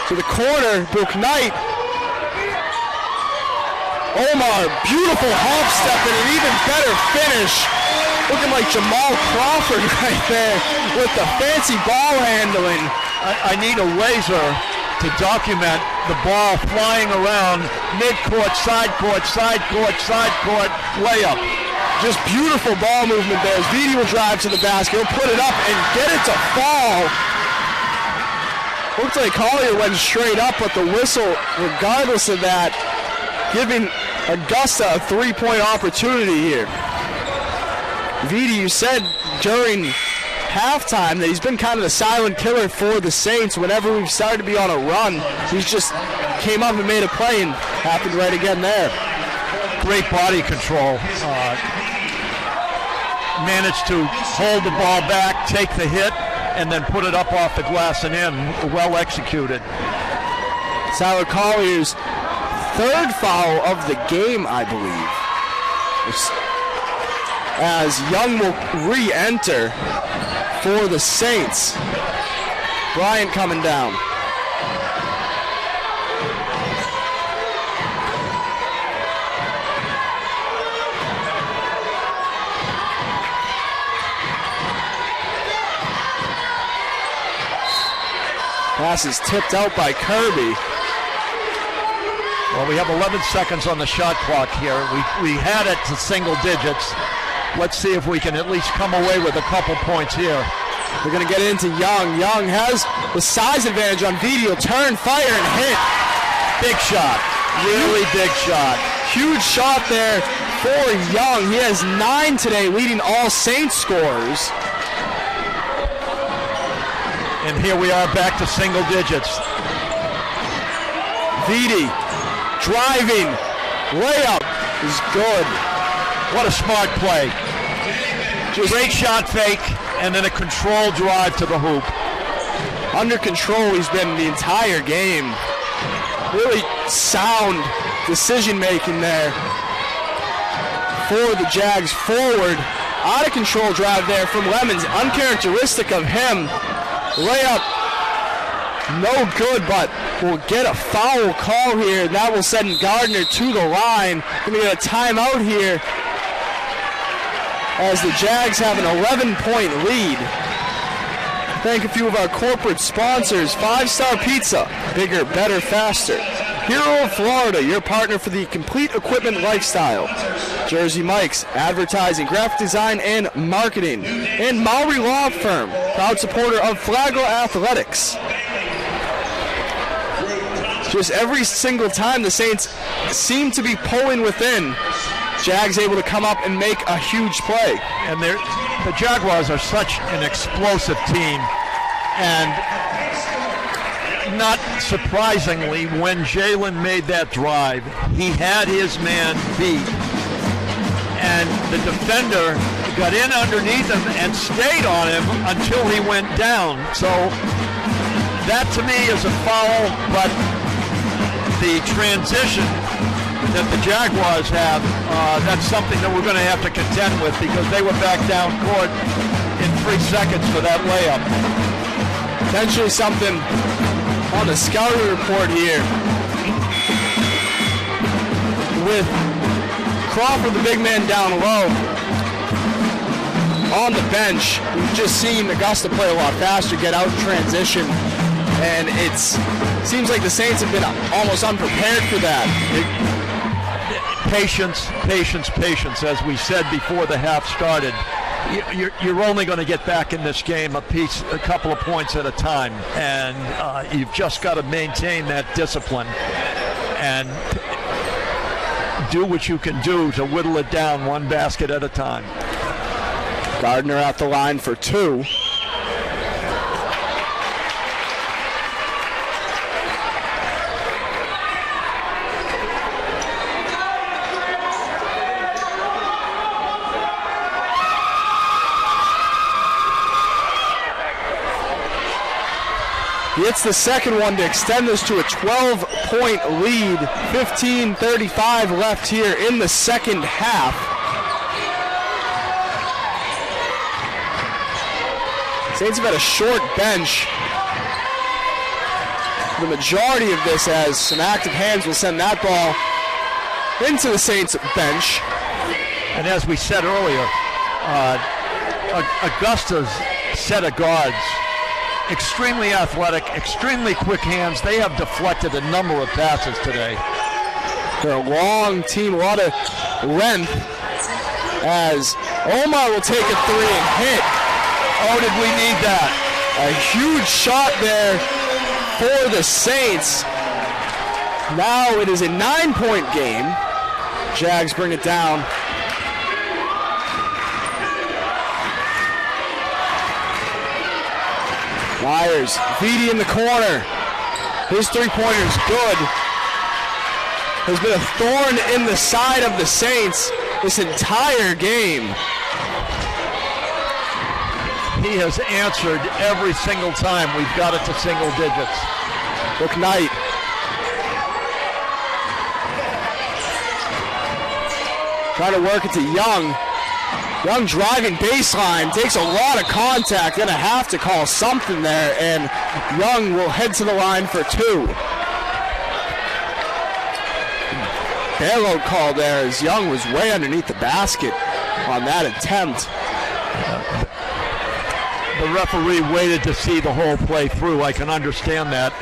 To the corner, Brooke Knight. Omar, beautiful hop step and an even better finish. Looking like Jamal Crawford right there with the fancy ball handling. I need a laser to document the ball flying around mid-court, side court, layup. Just beautiful ball movement there as Vidi will drive to the basket. He'll put it up and get it to fall. Looks like Collier went straight up, but the whistle, regardless of that, giving Augusta a 3-point opportunity here. Vidi, you said during halftime that he's been kind of the silent killer for the Saints. Whenever we've started to be on a run, he's just came up and made a play and happened right again there. Great body control. Managed to hold the ball back, take the hit, and then put it up off the glass and in. Well executed. Tyler Collier's 3rd foul of the game, I believe. As Young will re-enter for the Saints. Bryant coming down. Pass is tipped out by Kirby. Well, we have 11 seconds on the shot clock here. We had it to single digits. Let's see if we can at least come away with a couple points here. They're going to get into Young. Young has the size advantage on Vidi. He'll turn, fire, and hit. Big shot. Really big shot. Huge shot there for Young. He has 9 today, leading all Saints scorers. And here we are back to single digits. Vidi driving. Layup is good. What a smart play. Great shot fake, and then a controlled drive to the hoop. Under control he's been the entire game. Really sound decision making there for the Jags. Forward, out of control drive there from Lemons. Uncharacteristic of him. Layup, no good, but we'll get a foul call here. That will send Gardner to the line. Going to get a timeout here as the Jags have an 11-point lead. Thank a few of our corporate sponsors. 5-Star Pizza, bigger, better, faster. Hero of Florida, your partner for the complete equipment lifestyle. Jersey Mike's, advertising, graphic design, and marketing. And Maury Law Firm, proud supporter of Flagler Athletics. Just every single time the Saints seem to be pulling within, Jags able to come up and make a huge play. And the Jaguars are such an explosive team. And not surprisingly, when Jalen made that drive, he had his man beat. And the defender got in underneath him and stayed on him until he went down. So that to me is a foul, but the transition that the Jaguars have, that's something that we're going to have to contend with because they were back down court in 3 seconds for that layup. Potentially something on the scouting report here with Crawford, the big man down low, on the bench. We've just seen Augusta play a lot faster, get out in transition, and it seems like the Saints have been almost unprepared for that. Patience, patience, patience. As we said before the half started, you're only going to get back in this game a couple of points at a time, and you've just got to maintain that discipline and do what you can do to whittle it down one basket at a time. Gardner at the line for two. He hits the second one to extend this to a 12-point lead. 15:35 left here in the second half. Saints have had a short bench. The majority of this, as some active hands will send that ball into the Saints bench. And as we said earlier, Augusta's set of guards, extremely athletic, extremely quick hands. They have deflected a number of passes today. They're a long team, a lot of length, as Omar will take a three and hit. Oh, did we need that? A huge shot there for the Saints. Now it is a 9-point game. Jags bring it down. Myers, Vitti in the corner. His three-pointer's good. Has been a thorn in the side of the Saints this entire game. He has answered every single time we've got it to single digits. Look, Knight. Trying to work it to Young. Young driving baseline, takes a lot of contact, gonna have to call something there, and Young will head to the line for two. Bailout call there as Young was way underneath the basket on that attempt. The referee waited to see the whole play through. I can understand that.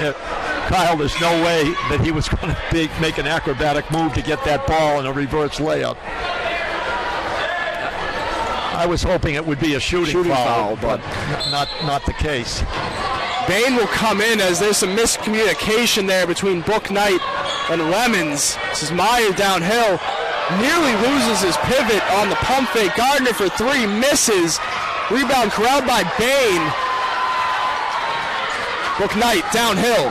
Kyle, there's no way that he was going to make an acrobatic move to get that ball in a reverse layup. I was hoping it would be a shooting foul, but not the case. Bain will come in as there's some miscommunication there between Book Knight and Lemons. This is Meyer downhill. Nearly loses his pivot on the pump fake. Gardner for three, misses. Rebound corralled by Bain. Book Knight downhill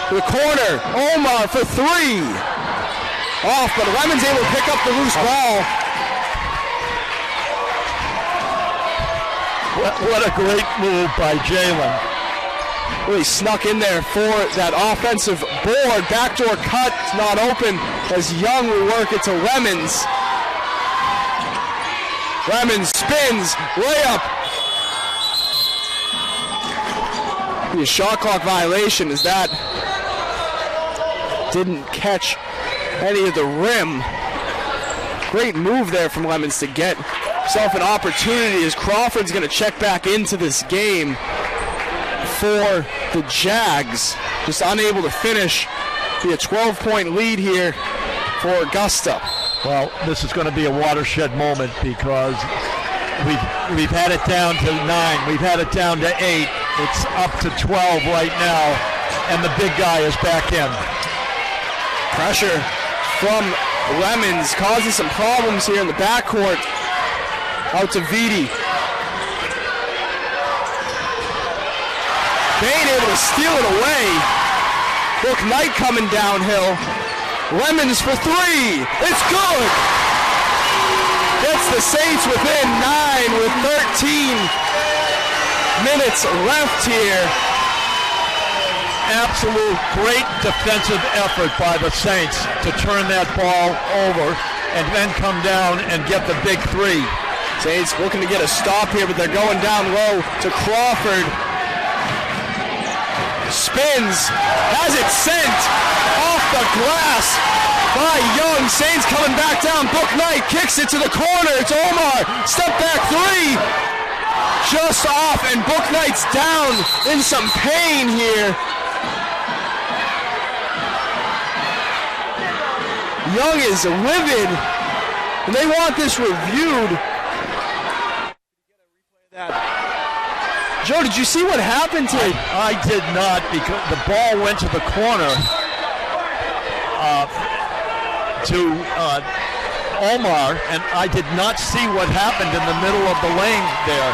to the corner. Omar for three. Off, but Lemons able to pick up the loose ball. What a great move by Jalen. Really snuck in there for that offensive board. Backdoor cut, it's not open as Young will work it to Lemons. Lemons spins, layup. Be a shot clock violation as that didn't catch any of the rim. Great move there from Lemons to get himself an opportunity as Crawford's going to check back into this game for the Jags. Just unable to finish. Be a 12-point lead here for Augusta. Well, this is going to be a watershed moment because we've had it down to 9. We've had it down to 8. It's up to 12 right now, and the big guy is back in. Pressure from Lemons causing some problems here in the backcourt. Out to Vitti. Bain able to steal it away. Book Knight coming downhill. Lemons for three. It's good. Gets the Saints within 9 with 13 minutes left here. Absolute great defensive effort by the Saints to turn that ball over and then come down and get the big three. Saints looking to get a stop here, but they're going down low to Crawford. spins, has it sent off the glass by Young. Saints coming back down. Book Knight kicks it to the corner. It's Omar. Step back three. Just off, and Book Knight's down in some pain here. Young is livid, and they want this reviewed. Joe, did you see what happened to it? I did not, because the ball went to the corner to Omar, and I did not see what happened in the middle of the lane there.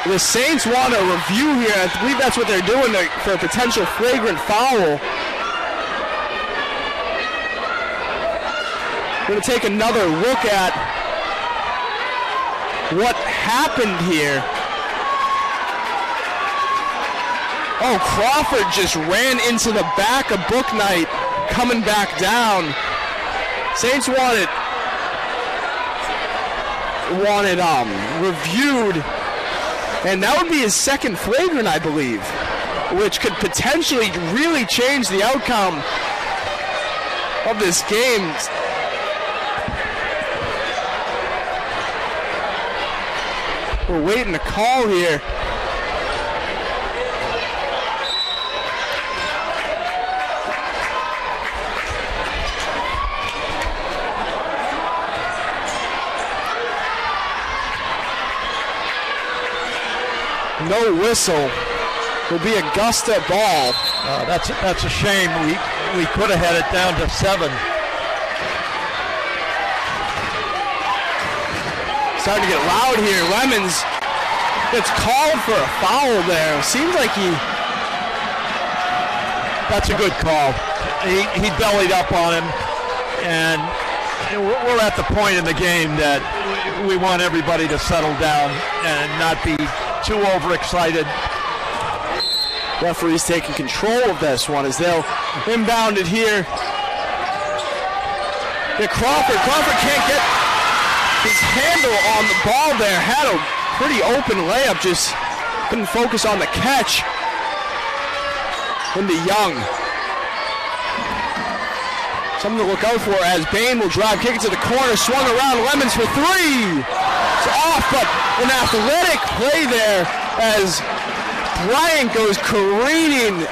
The Saints want a review here. I believe that's what they're doing for a potential flagrant foul. We're going to take another look at what happened here. Oh, Crawford just ran into the back of Book Knight, coming back down. Saints want it reviewed, and that would be his second flagrant, I believe, which could potentially really change the outcome of this game. We're waiting to call here. No whistle. Will be Augusta ball. That's a shame. We could have had it down to 7. Starting to get loud here. Lemons gets called for a foul there. Seems like that's a good call. He bellied up on him, and we're at the point in the game that we want everybody to settle down and not be too overexcited. Referee's taking control of this one as they'll inbound it here. Yeah, Crawford can't get his handle on the ball there. Had a pretty open layup, just couldn't focus on the catch. Into Young. Something to look out for as Bain will drive, kick it to the corner, swung around, Lemons for 3. It's off, but an athletic play there as Bryant goes careening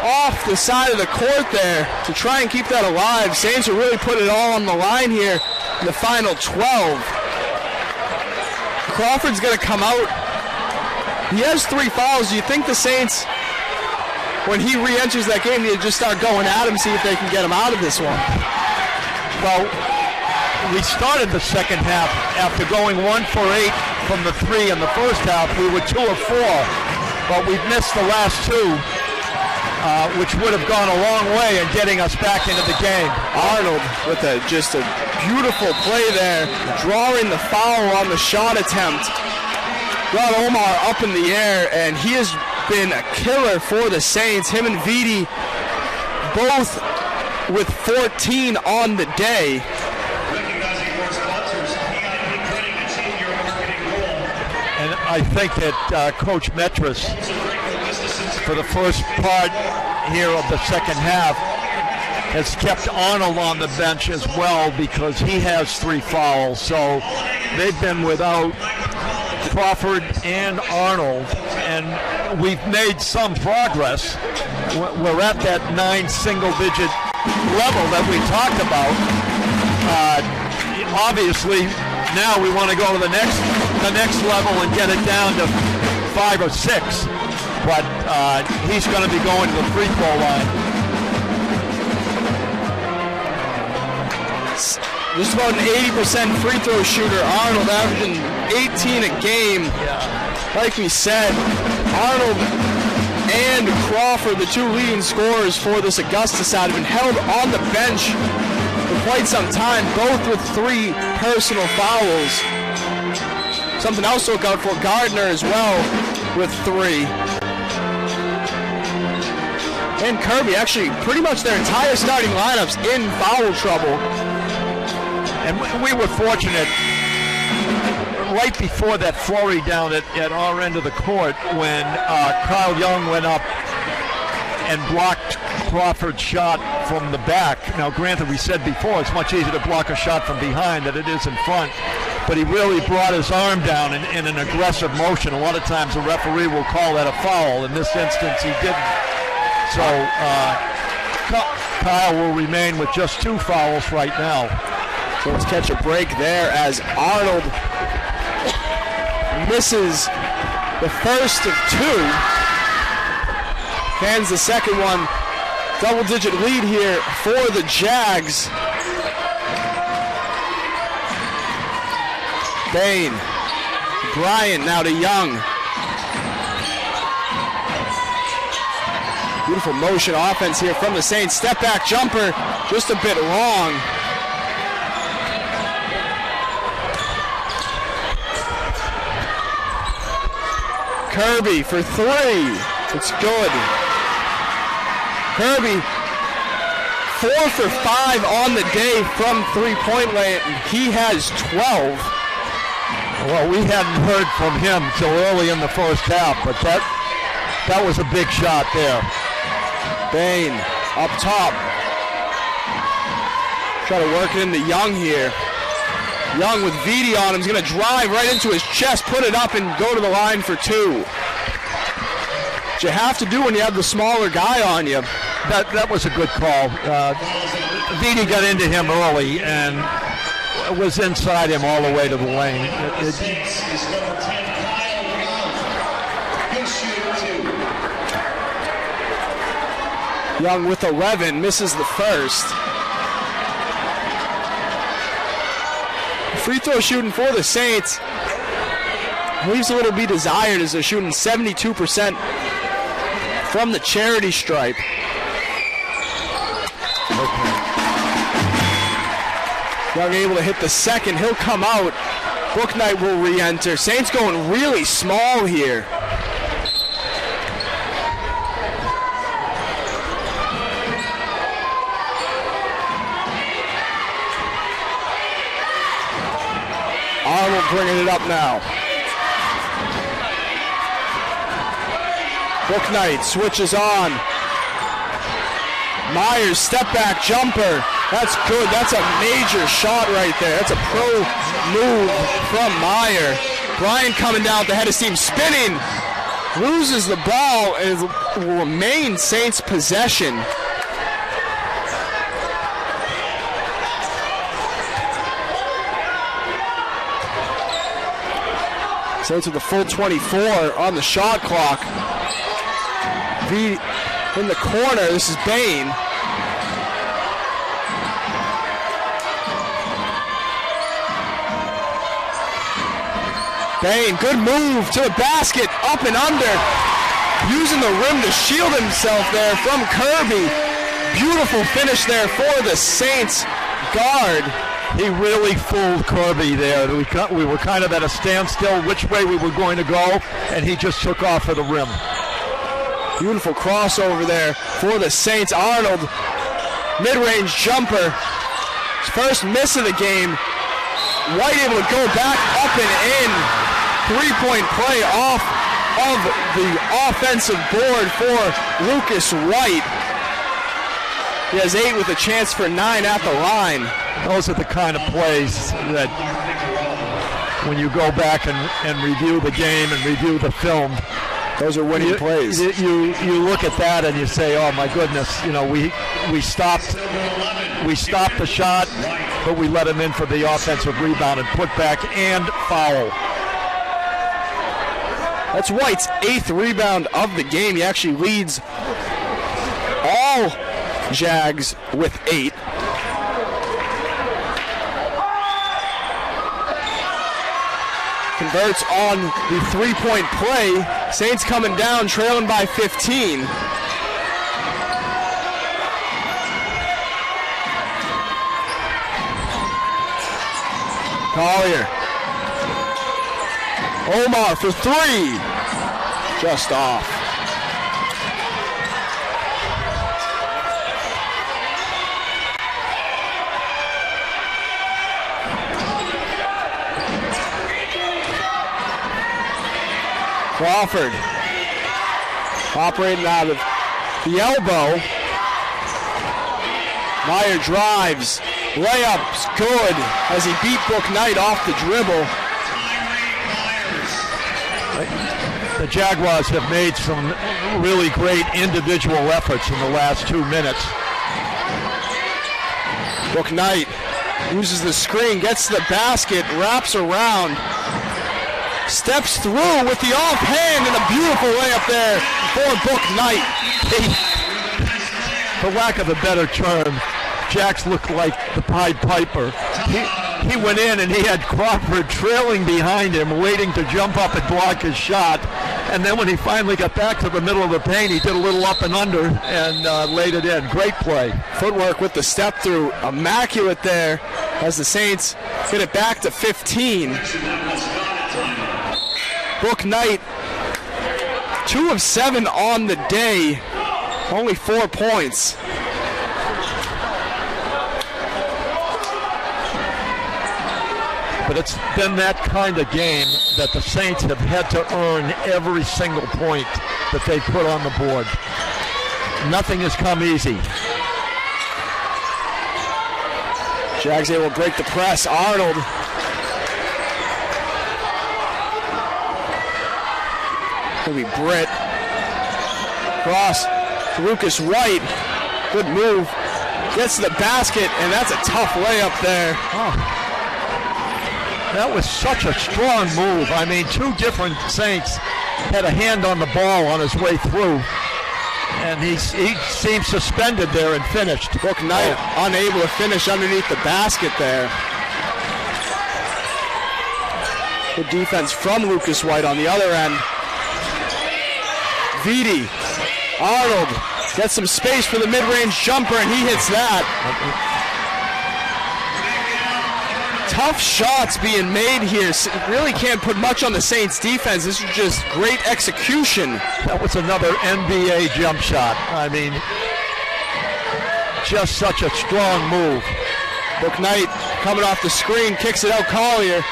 off the side of the court there to try and keep that alive. Saints will really put it all on the line here in the final 12. Crawford's going to come out. He has 3 fouls. Do you think the Saints, when he re-enters that game, they just start going at him, see if they can get him out of this one? Well, we started the second half after going 1 for 8 from the 3 in the first half. We were 2 of 4, but we've missed the last 2, which would have gone a long way in getting us back into the game. Arnold with just a beautiful play there, drawing the foul on the shot attempt. Got Omar up in the air, and he has been a killer for the Saints. Him and Viti both with 14 on the day. And I think that Coach Metris, for the first part here of the second half, has kept Arnold on the bench as well because he has 3 fouls. So they've been without Crawford and Arnold, and we've made some progress. We're at that 9 single-digit level that we talked about. Obviously, now we want to go to the next level and get it down to 5 or 6. But he's going to be going to the free throw line. Just about an 80% free throw shooter. Arnold averaging 18 a game. Yeah. Like we said, Arnold and Crawford, the 2 leading scorers for this Augusta side, have been held on the bench for quite some time, both with 3 personal fouls. Something else to look out for, Gardner as well with 3. And Kirby, actually pretty much their entire starting lineups in foul trouble. And we were fortunate right before that flurry down at our end of the court when Kyle Young went up and blocked Crawford's shot from the back. Now, granted, we said before it's much easier to block a shot from behind than it is in front, but he really brought his arm down in an aggressive motion. A lot of times a referee will call that a foul. In this instance, he didn't. So Kyle will remain with just 2 fouls right now. So let's catch a break there as Arnold misses the first of 2. Hands the second one. Double-digit lead here for the Jags. Bain. Bryant now to Young. Beautiful motion offense here from the Saints. Step back jumper, just a bit long. Kirby for 3. It's good. Kirby 4 for 5 on the day from 3-point land. He has 12. Well, we hadn't heard from him till early in the first half, but that was a big shot there. Bain up top. Try to work it into Young here. Young with VD on him is going to drive right into his chest, put it up, and go to the line for 2. What you have to do when you have the smaller guy on you. That was a good call. VD got into him early and was inside him all the way to the lane. Young with 11, misses the first. Free throw shooting for the Saints leaves a little to be desired as they're shooting 72% from the charity stripe. Young able to hit the second. He'll come out. Booknight will re-enter. Saints going really small here. Arnold bringing it up now. Booknight switches on. Myers step back jumper. That's good. That's a major shot right there. That's a pro move from Meyer. Bryant coming down with the head of steam, spinning, loses the ball, and will remain Saints possession. Saints with a full 24 on the shot clock. V in the corner. This is Bain. Bain, good move to the basket, up and under. Using the rim to shield himself there from Kirby. Beautiful finish there for the Saints guard. He really fooled Kirby there. We were kind of at a standstill which way we were going to go, and he just took off for the rim. Beautiful crossover there for the Saints. Arnold, mid-range jumper. His first miss of the game. White able to go back up and in. 3-point play off of the offensive board for Lucas White. He has 8 with a chance for 9 at the line. Those are the kind of plays that when you go back and review the game and review the film, those are winning plays. You look at that and you say, oh my goodness, we stopped the shot, but we let him in for the offensive rebound and put back and foul. That's White's 8th rebound of the game. He actually leads all Jags with 8. Converts on the 3-point play. Saints coming down, trailing by 15. Collier. Omar for 3. Just off. Crawford operating out of the elbow. Meyer drives. Layup's good as he beat Book Knight off the dribble. The Jaguars have made some really great individual efforts in the last 2 minutes. Book Knight uses the screen, gets to the basket, wraps around, steps through with the offhand, and a beautiful layup there for Book Knight. For lack of a better term, Jax looked like the Pied Piper. He went in and he had Crawford trailing behind him, waiting to jump up and block his shot. And then when he finally got back to the middle of the paint, he did a little up and under and laid it in. Great play. Footwork with the step through, immaculate there as the Saints get it back to 15. Book Knight, 2 of 7 on the day, only 4 points. But it's been that kind of game that the Saints have had to earn every single point that they put on the board. Nothing has come easy. Jags able to break the press. Arnold. Gonna be Britt. Cross to Lucas White. Good move. Gets to the basket, and that's a tough layup there. Oh. That was such a strong move. I mean, 2 different Saints had a hand on the ball on his way through. And he seemed suspended there and finished. Book Knight unable to finish underneath the basket there. Good defense from Lucas White on the other end. Vitti. Arnold gets some space for the mid-range jumper, and he hits that. Tough shots being made here. Really can't put much on the Saints defense. This is just great execution. That was another NBA jump shot. I mean, just such a strong move. Book Knight coming off the screen, kicks it out Collier.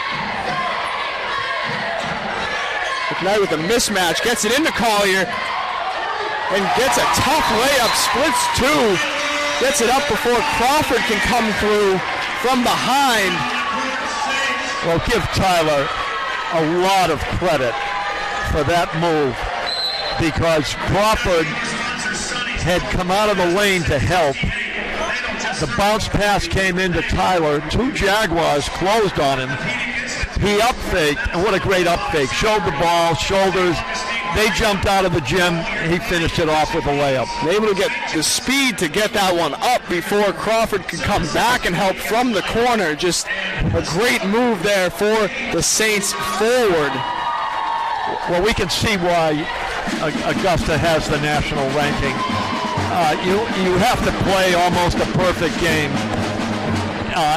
Book Knight with a mismatch, gets it into Collier, and gets a tough layup, splits 2, gets it up before Crawford can come through from behind. Well, give Tyler a lot of credit for that move because Crawford had come out of the lane to help. The bounce pass came into Tyler. 2 Jaguars closed on him. He up-faked, and what a great up-fake. Showed the ball, shoulders. They jumped out of the gym, and he finished it off with a layup. Able to get the speed to get that one up before Crawford could come back and help from the corner. Just a great move there for the Saints forward. Well, we can see why Augusta has the national ranking. You have to play almost a perfect game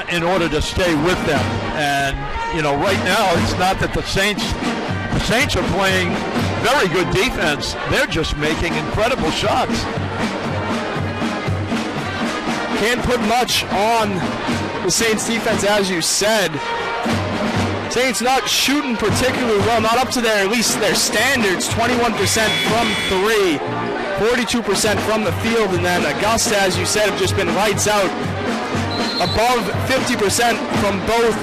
in order to stay with them. And, right now it's not that the Saints are playing very good defense. They're just making incredible shots. Can't put much on the Saints defense, as you said. Saints not shooting particularly well, not up to at least their standards. 21% from 3, 42% from the field, and then Augusta, as you said, have just been lights out. Above 50% from both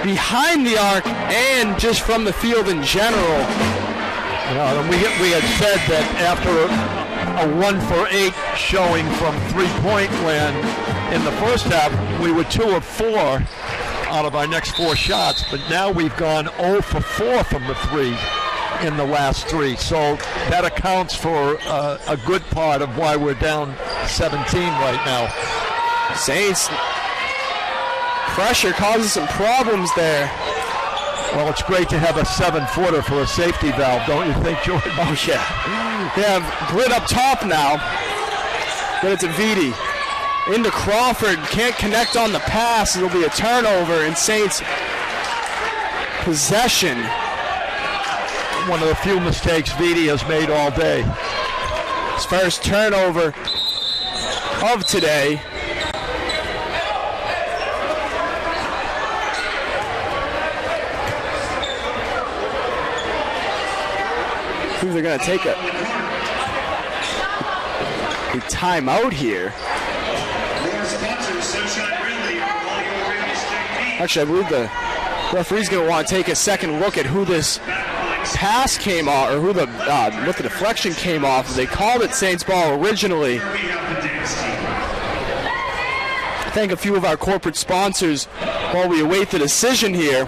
behind the arc and just from the field in general. We had said that after a 1-for-8 showing from three-point land in the first half, we were 2 of 4 out of our next 4 shots, but now we've gone 0 for 4 from the 3 in the last 3. So that accounts for a good part of why we're down 17 right now. Saints pressure causes some problems there. Well, it's great to have a 7-footer for a safety valve, don't you think, Jordan? Oh, yeah. They have Britt up top now. Get it to Vitti. Into Crawford. Can't connect on the pass. It'll be a turnover in Saints possession. One of the few mistakes Vitti has made all day. His first turnover of today. Who's they're going to take a timeout here. Actually, I believe the referee's going to want to take a second look at who this pass came off, or who what the deflection came off. They called it Saints ball originally. Thank a few of our corporate sponsors while we await the decision here.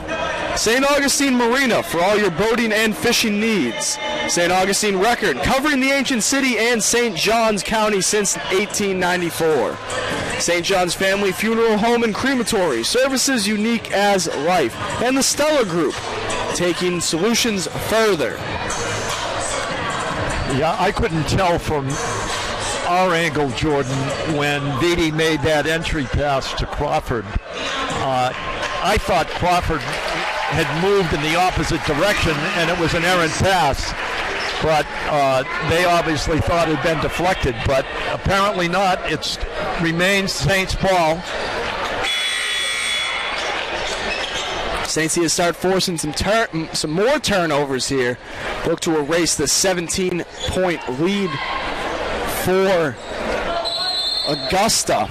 St. Augustine Marina for all your boating and fishing needs. St. Augustine Record, covering the ancient city and St. Johns County since 1894. St. John's Family Funeral Home and Crematory, services unique as life. And the Stella Group, taking solutions further. Yeah, I couldn't tell from our angle, Jordan, when Beatty made that entry pass to Crawford. I thought Crawford had moved in the opposite direction and it was an errant pass, but they obviously thought it had been deflected, but apparently not. It remains Saints ball. Saints here start forcing some more turnovers here. Look to erase the 17-point lead for Augusta.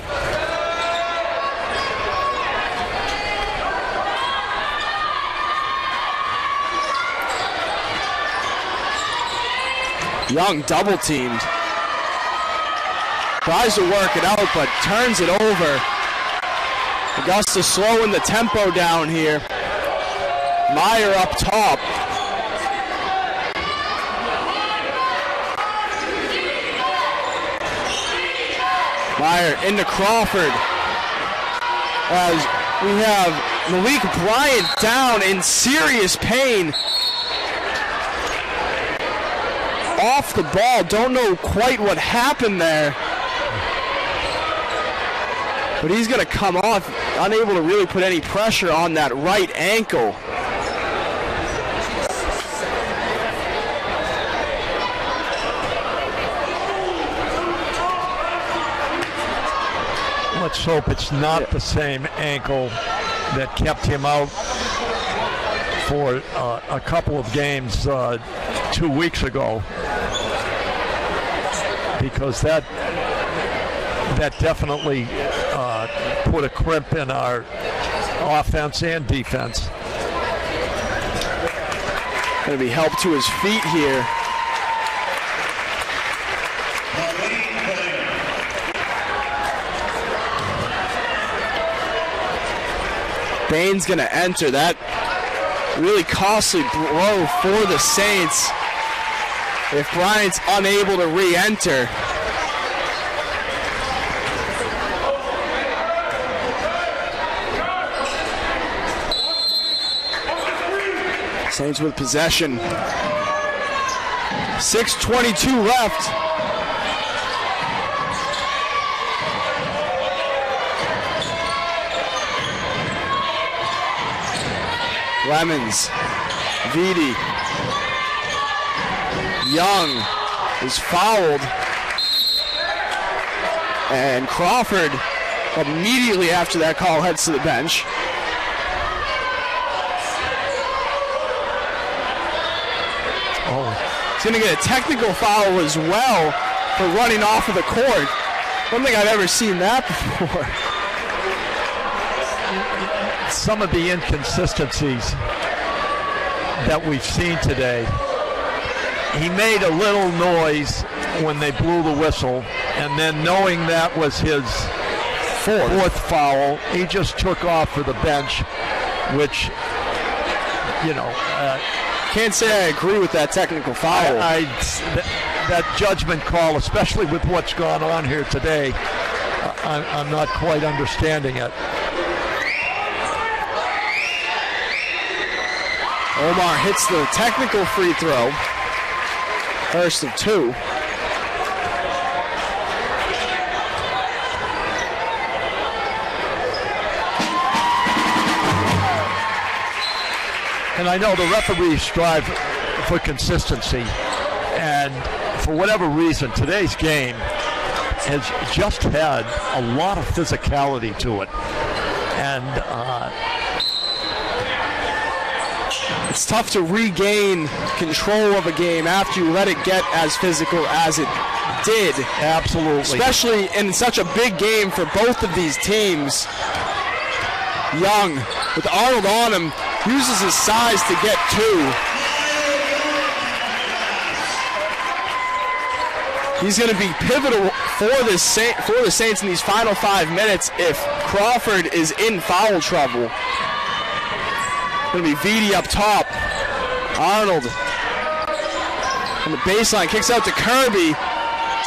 Young double teamed. Tries to work it out, but turns it over. Augusta slowing the tempo down here. Meyer up top. Meyer into Crawford. As we have Malik Bryant down in serious pain. Off the ball, don't know quite what happened there. But he's going to come off, unable to really put any pressure on that right ankle. Let's hope it's not the same ankle that kept him out for a couple of games 2 weeks ago, because that definitely put a crimp in our offense and defense. Going to be helped to his feet here. Bain's going to enter. That really costly blow for the Saints. If Bryant's unable to re-enter. Saints with possession. 6:22 left. Lemons, Vitti, Young is fouled, and Crawford immediately after that call heads to the bench. He's going to get a technical foul as well for running off of the court. I don't think I've ever seen that before. Some of the inconsistencies that we've seen today. He made a little noise when they blew the whistle, and then knowing that was his fourth foul, he just took off for the bench, which, you know, can't say I agree with that technical foul. That judgment call, especially with what's gone on here today, I'm not quite understanding it. Omar hits the technical free throw. First of two. And I know the referees strive for consistency, and for whatever reason, today's game has just had a lot of physicality to it. And It's tough to regain control of a game after you let it get as physical as it did. Absolutely. Especially in such a big game for both of these teams. Young, with Arnold on him, uses his size to get 2. He's going to be pivotal for the Saints in these final 5 minutes if Crawford is in foul trouble. Going to be Vitti up top. Arnold on the baseline, kicks out to Kirby.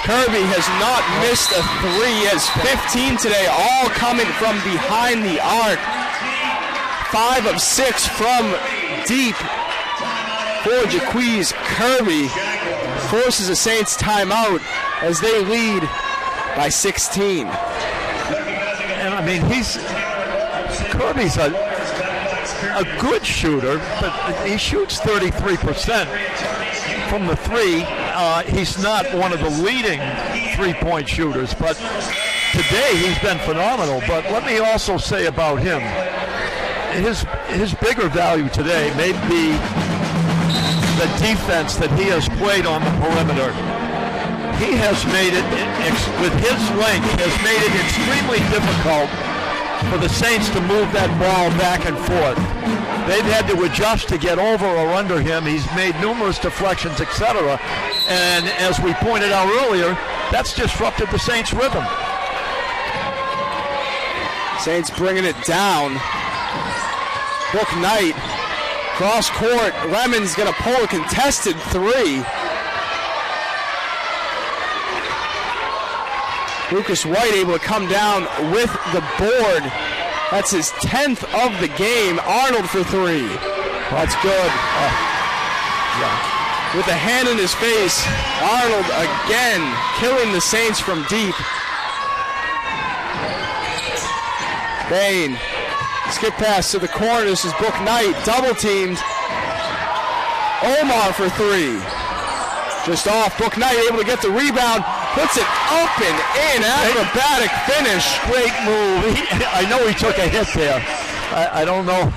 Kirby has not missed a 3. He has 15 today, all coming from behind the arc. 5 of 6 from deep for Jaquez. Kirby forces the Saints timeout as they lead by 16. And I mean, Kirby's a good shooter, but he shoots 33% from the 3. He's not one of the leading three-point shooters, but today he's been phenomenal. But let me also say about him, his bigger value today may be the defense that he has played on the perimeter. He has made it, with his length, has made it extremely difficult for the Saints to move that ball back and forth. They've had to adjust to get over or under him. He's made numerous deflections, etc. And as we pointed out earlier, that's disrupted the Saints' rhythm. Saints bringing it down. Book Knight, cross court. Lemon's going to pull a contested 3. Lucas White able to come down with the board. That's his 10th of the game. Arnold for 3. That's good. Yeah. With a hand in his face, Arnold again killing the Saints from deep. Bain, skip pass to the corner. This is Book Knight, double teamed. Omar for 3. Just off. Book Knight able to get the rebound. Puts it up and in. Acrobatic finish. Great move. I know he took a hit there. I don't know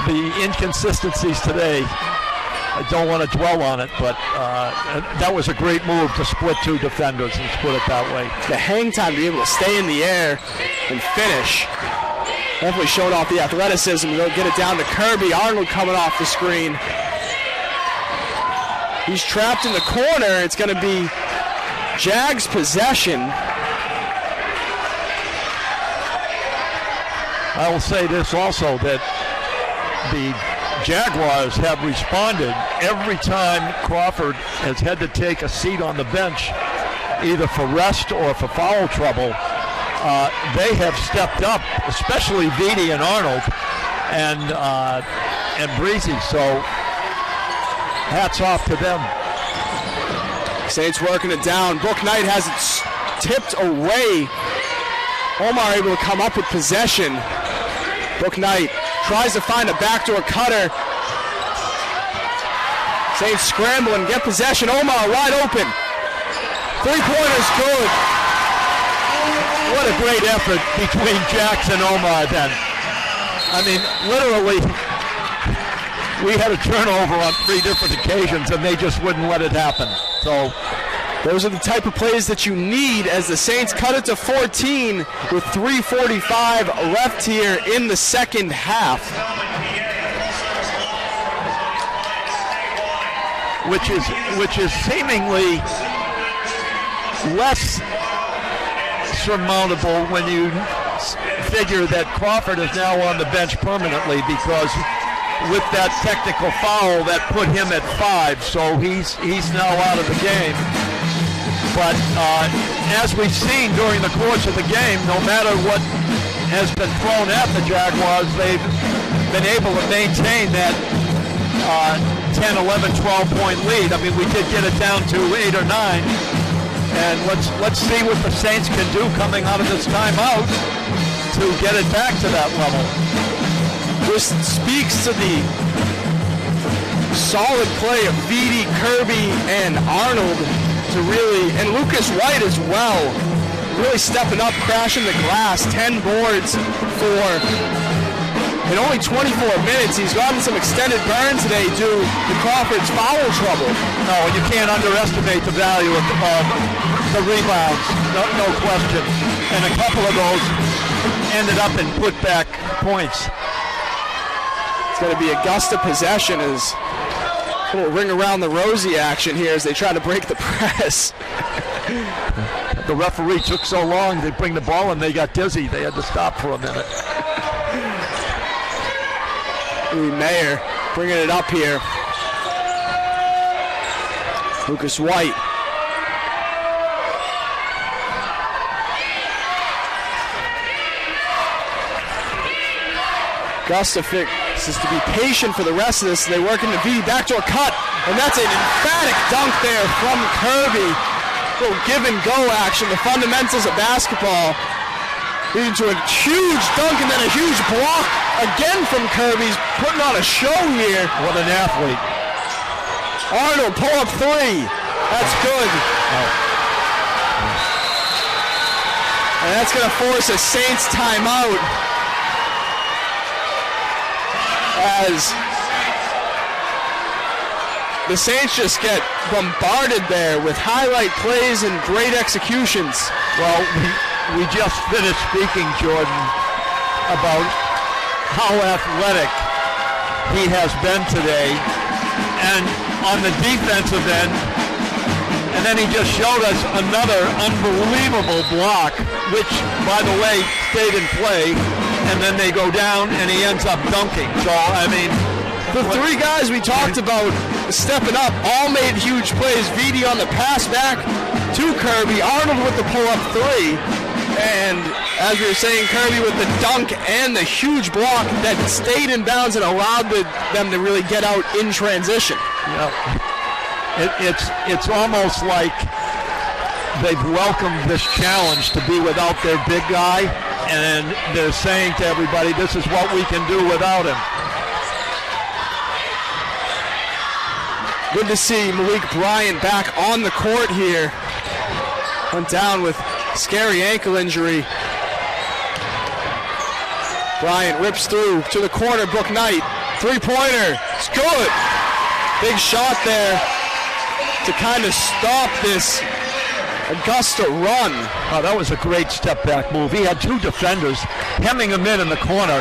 the inconsistencies today. I don't want to dwell on it, but that was a great move to split 2 defenders, let's put it that way. The hang time to be able to stay in the air and finish. Definitely showed off the athleticism to get it down to Kirby. Arnold coming off the screen. He's trapped in the corner. It's going to be Jags possession. I will say this also, that the Jaguars have responded every time Crawford has had to take a seat on the bench, either for rest or for foul trouble. They have stepped up, especially Vitti and Arnold and Breezy. So hats off to them. Saints working it down. Book Knight has it tipped away. Omar able to come up with possession. Book Knight tries to find a backdoor cutter. Saints scramble and get possession. Omar wide open. 3-pointer's good. What a great effort between Jax and Omar then. I mean, literally, we had a turnover on 3 different occasions and they just wouldn't let it happen. So those are the type of plays that you need as the Saints cut it to 14 with 3:45 left here in the second half. Which is seemingly less surmountable when you figure that Crawford is now on the bench permanently, because with that technical foul that put him at 5, so he's now out of the game. But as we've seen during the course of the game, no matter what has been thrown at the Jaguars, they've been able to maintain that 10, 11, 12-point lead. I mean, we did get it down to 8 or 9. And let's see what the Saints can do coming out of this timeout to get it back to that level. This speaks to the solid play of Vitti, Kirby, and Arnold to really, and Lucas White as well, really stepping up, crashing the glass. 10 boards for in only 24 minutes. He's gotten some extended burn today due to Crawford's foul trouble. No, you can't underestimate the value of the rebounds, no question. And a couple of those ended up in putback points. It's going to be Augusta possession as a little ring around the rosy action here as they try to break the press. The referee took so long to bring the ball and they got dizzy. They had to stop for a minute. Mayer bringing it up here. Lucas White. Augusta fixes to be patient for the rest of this. They work in the V, backdoor cut, and that's an emphatic dunk there from Kirby. A little give and go action, the fundamentals of basketball, leading to a huge dunk and then a huge block again from Kirby. He's putting on a show here. What an athlete. Arnold, pull up three. That's good. And that's going to force a Saints timeout. As the Saints just get bombarded there with highlight plays and great executions. Well, we just finished speaking, Jordan, about how athletic he has been today, and on the defensive end, and then he just showed us another unbelievable block, which, by the way, stayed in play, and then they go down and he ends up dunking. So, I mean, the three guys we talked about stepping up all made huge plays. Vidi on the pass back to Kirby, Arnold with the pull-up three, and as we were saying, Kirby with the dunk and the huge block that stayed in bounds and allowed them to really get out in transition. Yeah. It's almost like they've welcomed this challenge to be without their big guy, and they're saying to everybody, this is what we can do without him. Good to see Malik Bryant back on the court here. Went down with scary ankle injury. Bryant rips through to the corner, Book Knight. Three-pointer, it's good. Big shot there to kind of stop this Augusta run. Oh, that was a great step-back move. He had two defenders hemming him in the corner.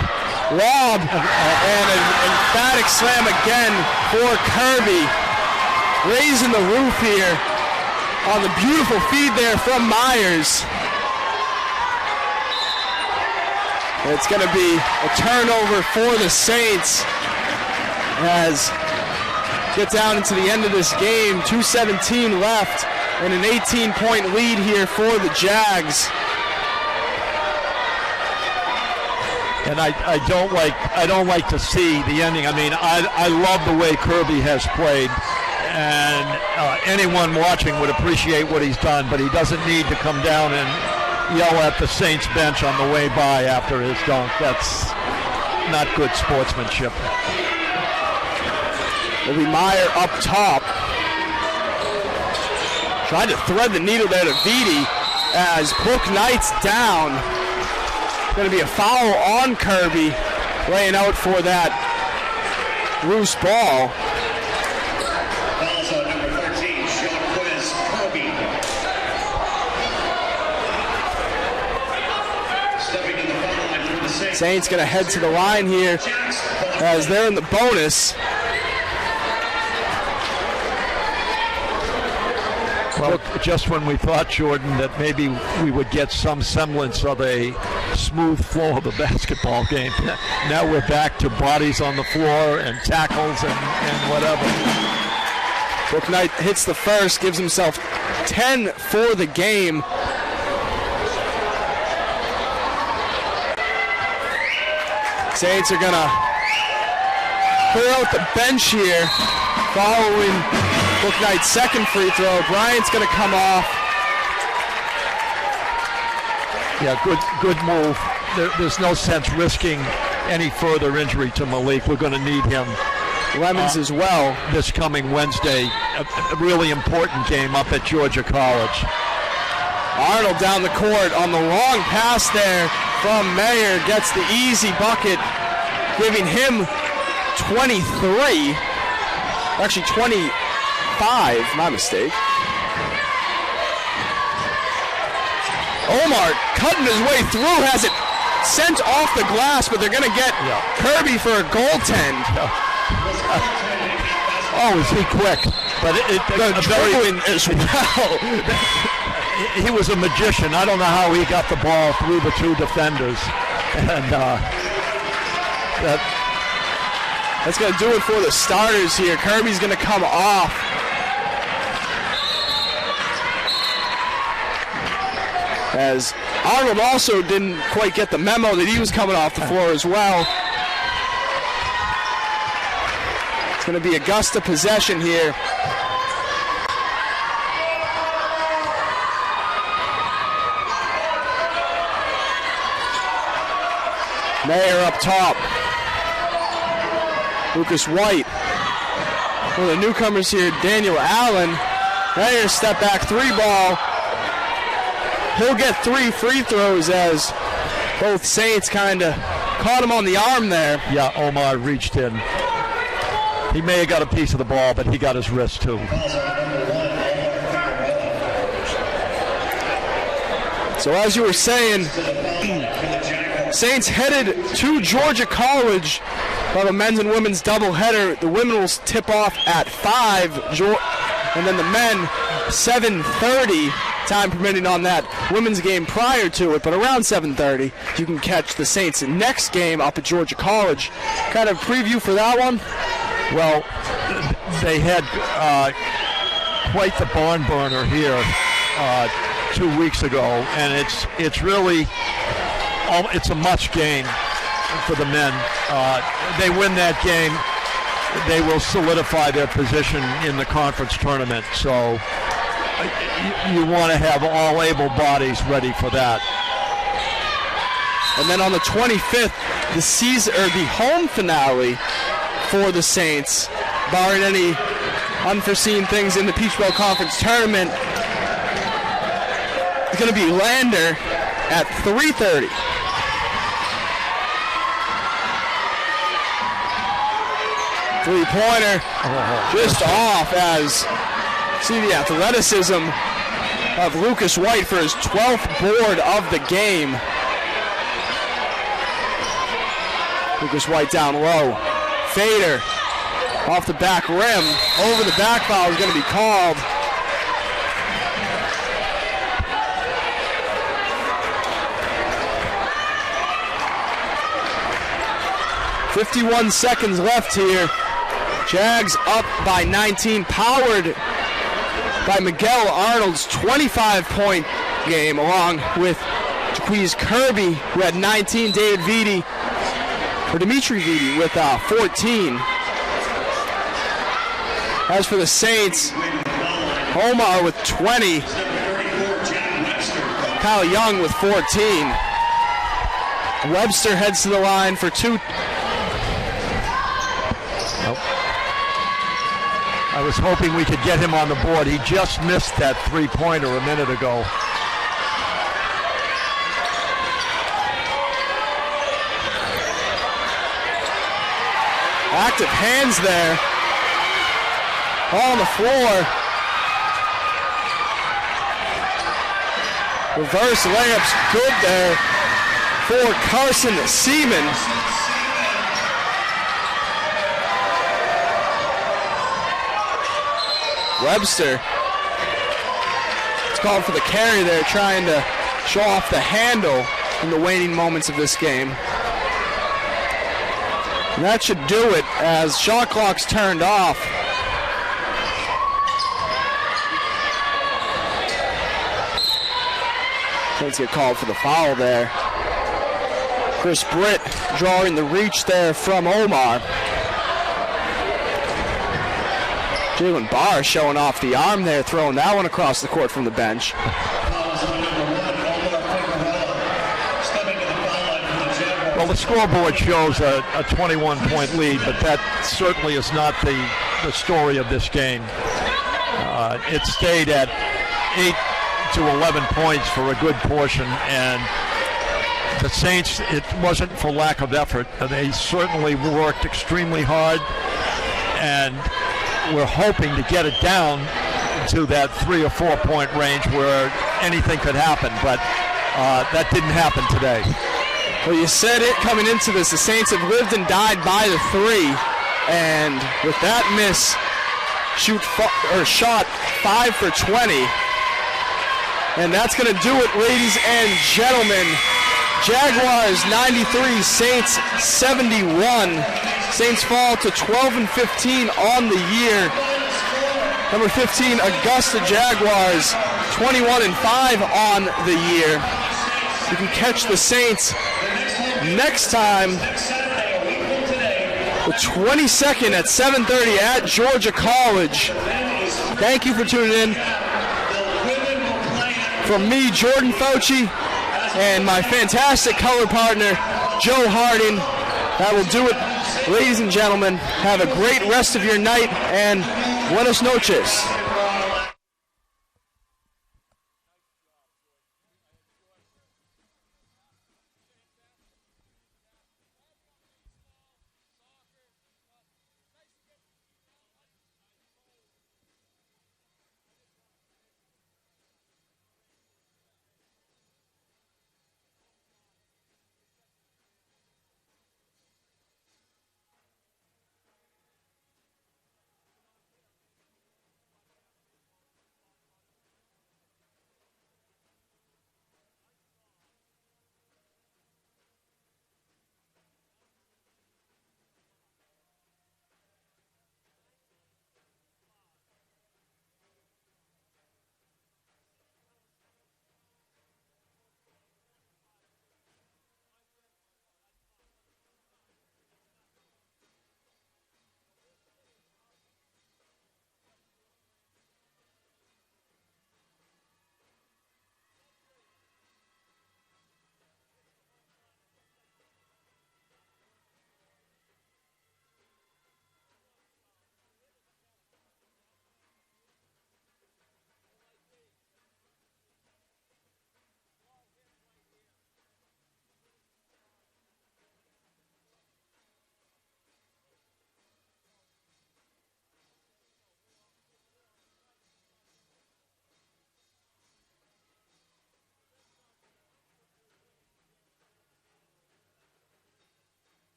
Lob and an emphatic slam again for Kirby. Raising the roof here on the beautiful feed there from Myers. It's going to be a turnover for the Saints as get down into the end of this game. 2:17 left and an 18-point lead here for the Jags. And I don't like to see the ending. I mean, I love the way Kirby has played, and anyone watching would appreciate what he's done, but he doesn't need to come down and yell at the Saints bench on the way by after his dunk. That's not good sportsmanship. It'll be Meyer up top. Tried to thread the needle there to Vidi as Book Knight's down. Going to be a foul on Kirby, laying out for that loose ball. Also number 13, Sean Quiz, Kirby. Stepping to the foul line for the Saints. Saints going to head to the line here as they're in the bonus. Well, just when we thought, Jordan, that maybe we would get some semblance of a smooth flow of the basketball game, now we're back to bodies on the floor and tackles and whatever. Book Knight hits the first, gives himself 10 for the game. Saints are going to clear out the bench here following Book Knight's second free throw. Bryant's going to come off. Yeah, good move. There's no sense risking any further injury to Malik. We're going to need him. Lemons as well. This coming Wednesday, a really important game up at Georgia College. Arnold down the court on the long pass there from Mayer. Gets the easy bucket giving him 23. Actually 25, my mistake. Omar cutting his way through, has it sent off the glass, but they're going to get Kirby for a goaltend. Oh, is he quick? But the dribbling as well. He was a magician. I don't know how he got the ball through the two defenders. And that's going to do it for the starters here. Kirby's going to come off. As Arnold also didn't quite get the memo that he was coming off the floor as well. It's going to be Augusta possession here. Mayer up top. Lucas White. One of the newcomers here, Daniel Allen. Mayer step back 3-ball. He'll get 3 free throws as both Saints kind of caught him on the arm there. Yeah, Omar reached in. He may have got a piece of the ball, but he got his wrist too. So as you were saying, Saints headed to Georgia College for the men's and women's doubleheader. The women will tip off at 5, and then the men 7:30. Time permitting on that women's game prior to it, but around 7:30 you can catch the Saints' next game up at Georgia College. Kind of preview for that one? Well, they had quite the barn burner here 2 weeks ago, and it's really it's a must game for the men. They win that game, they will solidify their position in the conference tournament. So you want to have all able bodies ready for that. And then on the 25th, the home finale for the Saints, barring any unforeseen things in the Peach Belt Conference tournament, it's going to be Lander at 3:30. Three-pointer just off as see the athleticism of Lucas White for his 12th board of the game. Lucas White down low. Fader off the back rim. Over the back foul is going to be called. .51 seconds left here. Jags up by 19, powered by Miguel Arnold's 25-point game, along with Jaquez Kirby, who had 19, Dimitri Viti with 14. As for the Saints, Omar with 20, Kyle Young with 14. Webster heads to the line for 2. I was hoping we could get him on the board. He just missed that three-pointer a minute ago. Active hands there. On the floor. Reverse layups good there for Carson Seaman. Webster. It's called for the carry there, trying to show off the handle in the waning moments of this game. And that should do it as shot clock's turned off. Let's get called for the foul there. Chris Britt drawing the reach there from Omar. Jalen Barr showing off the arm there, throwing that one across the court from the bench. Well, the scoreboard shows a 21-point lead, but that certainly is not the story of this game. It stayed at 8 to 11 points for a good portion, and the Saints, it wasn't for lack of effort. They certainly worked extremely hard, and we're hoping to get it down to that 3 or 4 point range where anything could happen, but that didn't happen today. Well, you said it coming into this. The Saints have lived and died by the 3, and with that miss, shot 5 for 20. And that's going to do it, ladies and gentlemen. Jaguars 93, Saints 71. Saints fall to 12-15 on the year. Number 15, Augusta Jaguars 21-5 on the year. You can catch the Saints next time, the 22nd at 7:30 at Georgia College. Thank you for tuning in. From me, Jordan Fauci, and my fantastic color partner, Joe Harding, that will do it. Ladies and gentlemen, have a great rest of your night, and buenas noches.